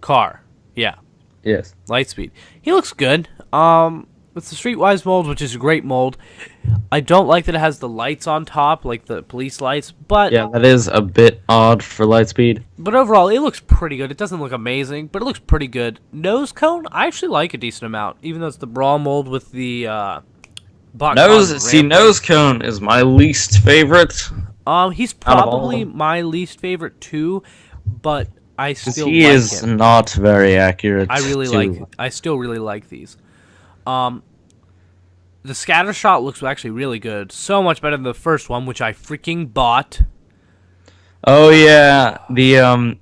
car. Yeah. Yes. Lightspeed. He looks good. It's the Streetwise mold, which is a great mold. I don't like that it has the lights on top, like the police lights, but... Yeah, that is a bit odd for Lightspeed. But overall, it looks pretty good. It doesn't look amazing, but it looks pretty good. Nose cone, I actually like a decent amount, even though it's the Brawl mold with the... Nose cone is my least favorite. He's probably my least favorite, too, but I still like him. He is not very accurate. I still really like these. The scatter shot looks actually really good. So much better than the first one, which I freaking bought. Oh yeah, the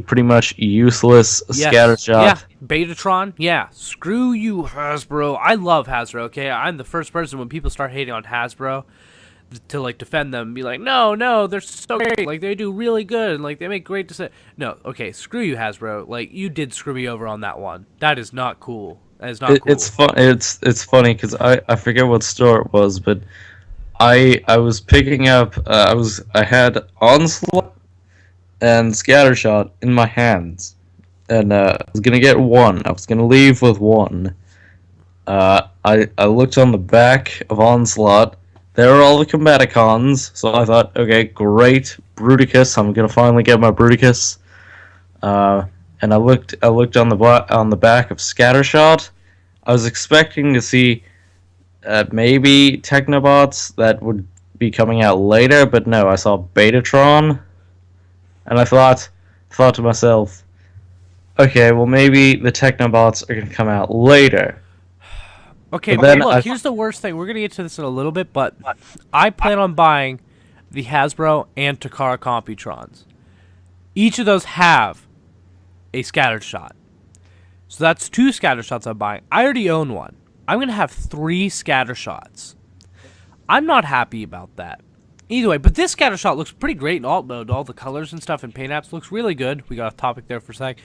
pretty much useless scatter shot. Yeah, Betatron. Yeah, screw you, Hasbro. I love Hasbro. Okay, I'm the first person when people start hating on Hasbro to like defend them and be like, no, they're so great. Like they do really good and like they make great decisions. No, okay, screw you, Hasbro. Like you did screw me over on that one. That is not cool. It's not cool. It's fun. It's funny because I forget what store it was, but I was picking up. I had Onslaught and Scattershot in my hands, and I was gonna get one. I was gonna leave with one. I looked on the back of Onslaught. There are all the Combaticons, so I thought, okay, great, Bruticus. I'm gonna finally get my Bruticus. And I looked on the back of Scattershot, I was expecting to see maybe Technobots that would be coming out later, but no, I saw Betatron, and I thought to myself, okay, well maybe the Technobots are going to come out later. Okay, But but then look, here's the worst thing. We're gonna get to this in a little bit, but I plan on buying the Hasbro and Takara Computrons. Each of those have a scattered shot. So that's 2 scatter shots I'm buying. I already own one. I'm going to have 3 scatter shots. I'm not happy about that. Either way, but this scatter shot looks pretty great in alt mode. All the colors and stuff in paint apps looks really good. We got a topic there for a sec.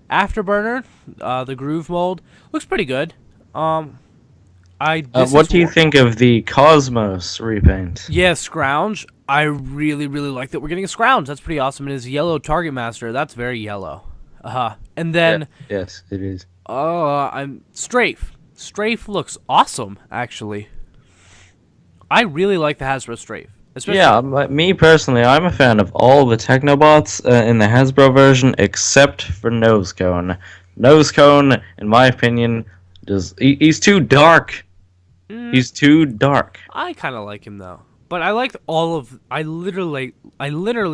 Afterburner, the groove mold, looks pretty good. what do you think of the Cosmos repaint? Yeah, Scrounge. I really, really like that we're getting a Scrounge. That's pretty awesome. It is yellow Target Master. That's very yellow. And then... Yeah, yes, it is. I'm Strafe. Strafe looks awesome, actually. I really like the Hasbro Strafe. Yeah, me personally, I'm a fan of all the Technobots in the Hasbro version except for Nosecone. Nosecone, in my opinion, he's too dark. He's too dark. I kind of like him though. But I like I literally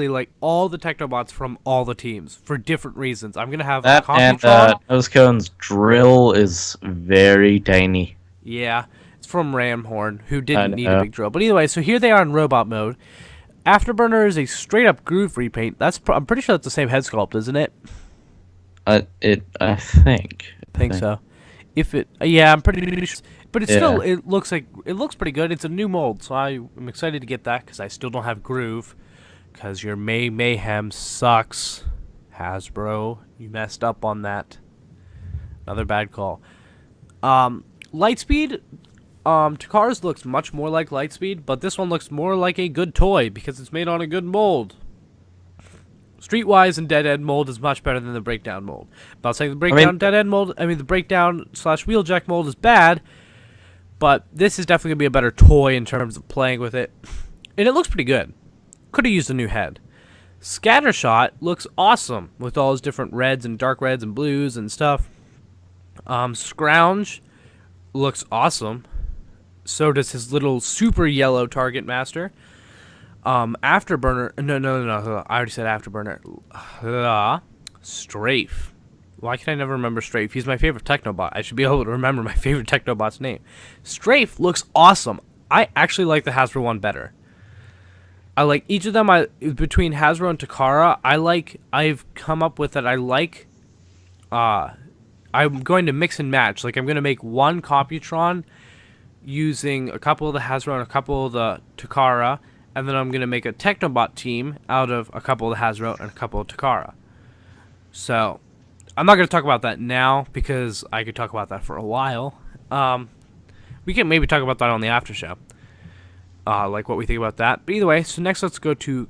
like all the Technobots from all the teams for different reasons. I'm gonna have that, and Nosecone's drill is very tiny. Yeah, it's from Ramhorn, who didn't need a big drill. But either way, so here they are in robot mode. Afterburner is a straight up groove repaint. I'm pretty sure that's the same head sculpt, isn't it? I think. I think so. Yeah, I'm pretty sure. But it's still, it looks pretty good. It's a new mold, so I'm excited to get that because I still don't have groove. Because your Mayhem sucks, Hasbro. You messed up on that. Another bad call. Lightspeed. Takara's looks much more like Lightspeed, but this one looks more like a good toy because it's made on a good mold. Streetwise and Dead End mold is much better than the Breakdown mold. I'm not saying the Breakdown Dead End mold. The Breakdown / Wheeljack mold is bad. But this is definitely going to be a better toy in terms of playing with it. And it looks pretty good. Could have used a new head. Scattershot looks awesome with all his different reds and dark reds and blues and stuff. Scrounge looks awesome. So does his little super yellow Target Master. Afterburner. No. I already said Afterburner. Strafe. Why can I never remember Strafe? He's my favorite Technobot. I should be able to remember my favorite Technobot's name. Strafe looks awesome. I actually like the Hasbro one better. I like each of them. Between Hasbro and Takara, I've come up with that I like. I'm going to mix and match. Like I'm going to make one Computron using a couple of the Hasbro and a couple of the Takara, and then I'm going to make a Technobot team out of a couple of the Hasbro and a couple of Takara. So I'm not going to talk about that now because I could talk about that for a while. We can maybe talk about that on the after show. Like what we think about that. But either way, so next let's go to...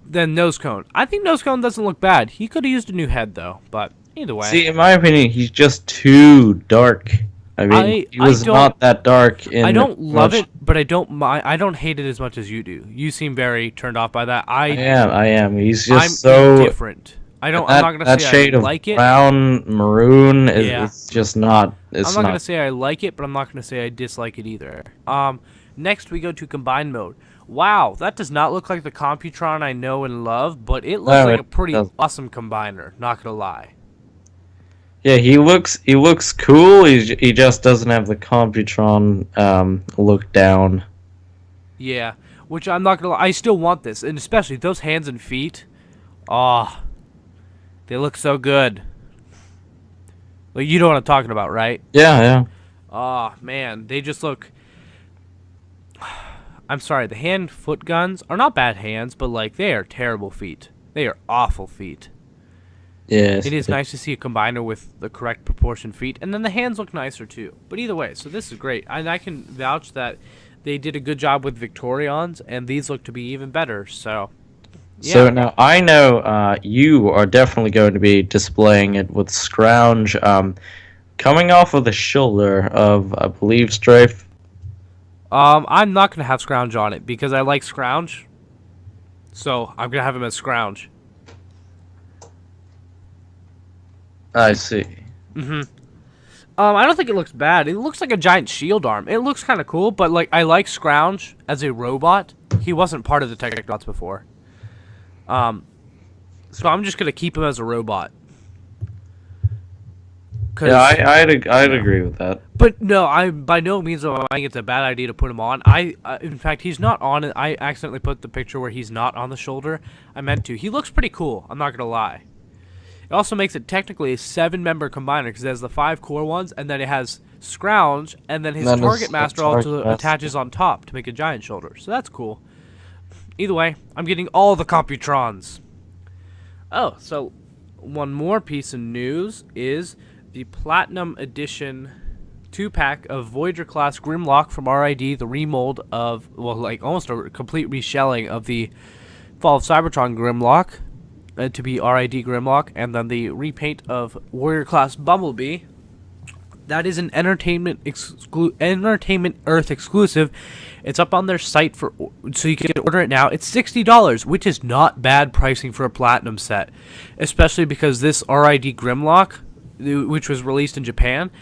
then Nosecone. I think Nosecone doesn't look bad. He could have used a new head, though. But either way... See, in my opinion, he's just too dark. He was not that dark in... I don't love it, but I don't hate it as much as you do. You seem very turned off by that. I am. He's just so... different. I'm not gonna say shade I of like it. Brown, maroon, it's just not. I'm not gonna say I like it, but I'm not gonna say I dislike it either. Next we go to combined mode. Wow, that does not look like the Computron I know and love, but it looks like a pretty awesome combiner. Not gonna lie. Yeah, he looks cool. He just doesn't have the Computron look down. Yeah, which I'm not gonna lie. I still want this, and especially those hands and feet. They look so good. Like, you know what I'm talking about, right? Yeah. Oh, man. They just look... I'm sorry. The hand-foot guns are not bad hands, but, like, they are terrible feet. They are awful feet. Yes. It is nice to see a combiner with the correct proportion feet, and then the hands look nicer, too. But either way, so this is great. And I can vouch that they did a good job with Victorions, and these look to be even better, so... Yeah. So now I know you are definitely going to be displaying it with Scrounge coming off of the shoulder of, I believe, Strafe. I'm not going to have Scrounge on it because I like Scrounge. So I'm going to have him as Scrounge. I see. I don't think it looks bad. It looks like a giant shield arm. It looks kind of cool, but like I like Scrounge as a robot. He wasn't part of the Technobots before. So I'm just gonna keep him as a robot. Yeah, I'd agree with that. But no, I by no means am I think it's a bad idea to put him on. In fact, he's not on it. I accidentally put the picture where he's not on the shoulder. I meant to. He looks pretty cool. I'm not gonna lie. It also makes it technically a 7-member combiner because it has the 5 core ones, and then it has Scrounge, and then his Target Master also attaches on top to make a giant shoulder. So that's cool. Either way, I'm getting all the Computrons. Oh, so one more piece of news is the Platinum Edition 2-pack of Voyager class Grimlock from RID, the remold of, well, like almost a complete reshelling of the Fall of Cybertron Grimlock to be RID Grimlock, and then the repaint of Warrior class Bumblebee. That is an Entertainment Earth exclusive. It's up on their site so you can order it now. It's $60, which is not bad pricing for a Platinum set, especially because this RID Grimlock, which was released in Japan,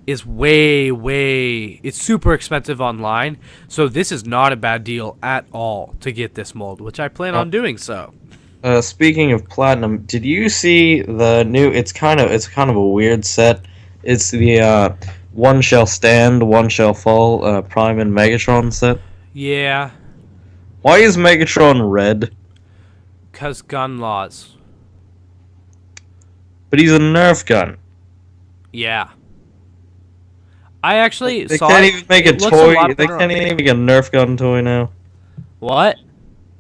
is it's super expensive online. So this is not a bad deal at all to get this mold, which I plan on doing so. Speaking of Platinum, did you see the new? It's kind of a weird set. It's the One Shall Stand, One Shall Fall Prime and Megatron set. Yeah. Why is Megatron red? 'Cause gun laws. But he's a Nerf gun. Yeah. I actually They saw can't it. even make a toy. They can't even make a Nerf gun toy now. What?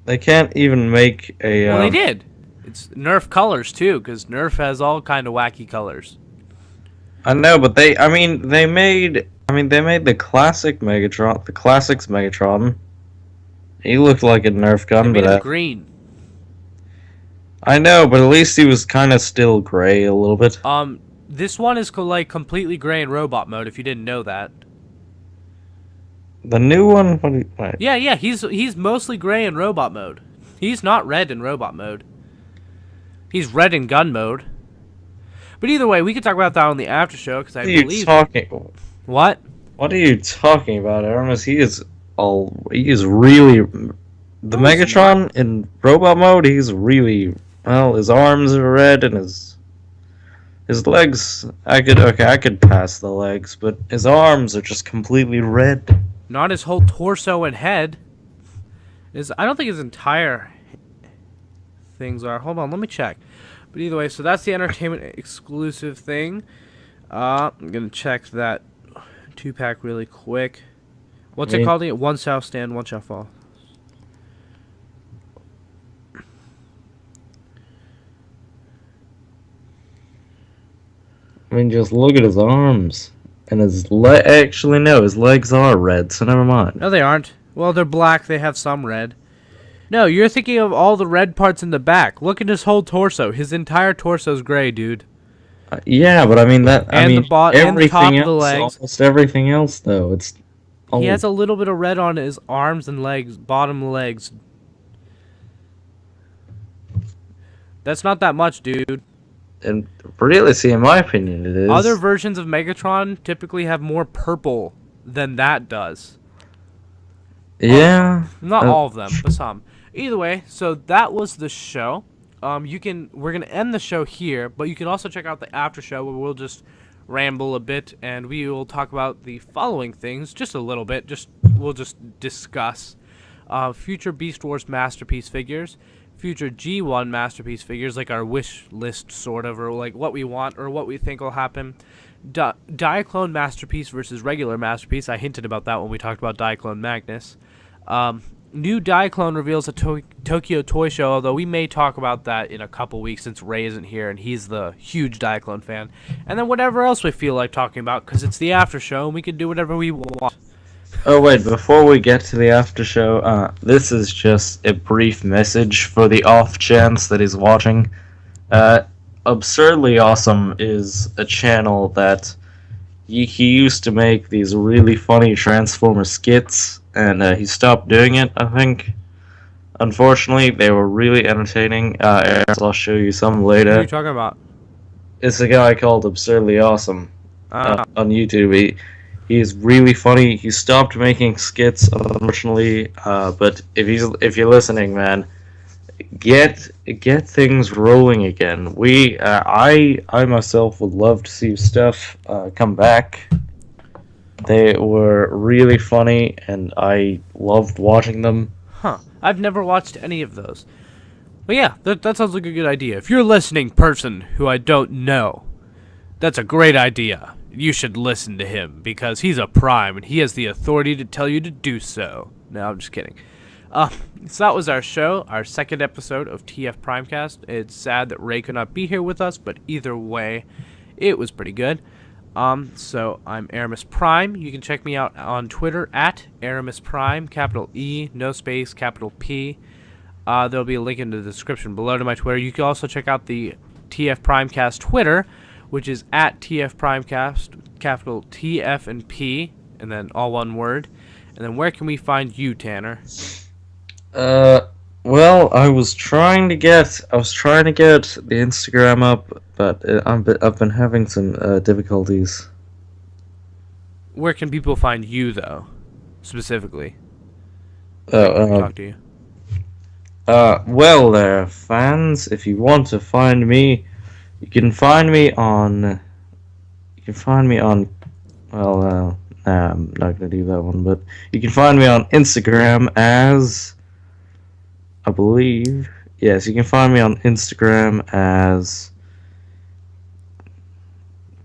They can't even make a. Well, they did. It's Nerf colors too, because Nerf has all kind of wacky colors. I know, but they made the classic Megatron, the classics Megatron. He looked like a Nerf gun, They made but him green. I know, but at least he was kind of still gray a little bit. This one is like completely gray in robot mode. If you didn't know that. The new one, what? Yeah, he's mostly gray in robot mode. He's not red in robot mode. He's red in gun mode. But either way, we can talk about that on the after show because I believe. What are you talking? What? What are you talking about, Erimus? He is really the Megatron in robot mode. He's really his arms are red and his legs. I could pass the legs, but his arms are just completely red. Not his whole torso and head. I don't think his entire things are. Hold on, let me check. But either way, so that's the Entertainment exclusive thing. I'm gonna check that 2-pack really quick. What's it called again? One shall stand, one shall fall. I mean, just look at his arms. And his actually, no, his legs are red, so never mind. No, they aren't. Well, they're black. They have some red. No, you're thinking of all the red parts in the back. Look at his whole torso. His entire torso's gray, dude. Yeah, but I mean that. And the top of the legs. Almost everything else, though, it's. He has a little bit of red on his arms and legs, bottom legs. That's not that much, dude. And really, see, in my opinion, it is. Other versions of Megatron typically have more purple than that does. Yeah. Not all of them, but some. Either way, so that was the show. We're gonna end the show here, but you can also check out the after show where we'll just ramble a bit and we will talk about the following things just a little bit. We'll just discuss future Beast Wars Masterpiece figures, future G1 Masterpiece figures, like our wish list sort of, or like what we want or what we think will happen. Diaclone Masterpiece versus regular Masterpiece. I hinted about that when we talked about Diaclone Magnus. New Diaclone reveals at Tokyo Toy Show, although we may talk about that in a couple weeks since Ray isn't here and he's the huge Diaclone fan. And then whatever else we feel like talking about, because it's the after show and we can do whatever we want. Oh wait, before we get to the after show, this is just a brief message for the off chance that he's watching. Absurdly Awesome is a channel that he used to make these really funny Transformer skits, and he stopped doing it, I think. Unfortunately, they were really entertaining. I'll show you some later. What are you talking about? It's a guy called Absurdly Awesome. on YouTube. He's really funny. He stopped making skits, unfortunately. But if you're listening, man, get things rolling again. I myself would love to see stuff come back. They were really funny, and I loved watching them. Huh. I've never watched any of those. But yeah, that sounds like a good idea. If you're listening, person who I don't know, that's a great idea. You should listen to him, because he's a prime, and he has the authority to tell you to do so. No, I'm just kidding. So that was our show, our second episode of TFPrimecast. It's sad that Ray could not be here with us, but either way, it was pretty good. So I'm Erimus Prime. You can check me out on Twitter at Erimus Prime, capital E, no space, capital P. There'll be a link in the description below to my Twitter. You can also check out the TF Primecast Twitter, which is at TF Primecast, capital TF and P, and then all one word. And then where can we find you, Tanner? Well, I was trying to get the Instagram up, but I've been having some difficulties. Where can people find you, though, specifically? Talk to you. Well there, fans, if you want to find me, you can find me on, well, nah, I'm not gonna do that one, but you can find me on Instagram as, I believe, yes, you can find me on Instagram as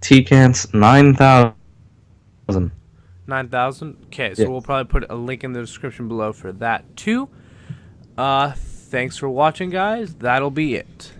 TCants9000. 9,000? Okay, so Yeah. we'll probably put a link in the description below for that, too. Thanks for watching, guys. That'll be it.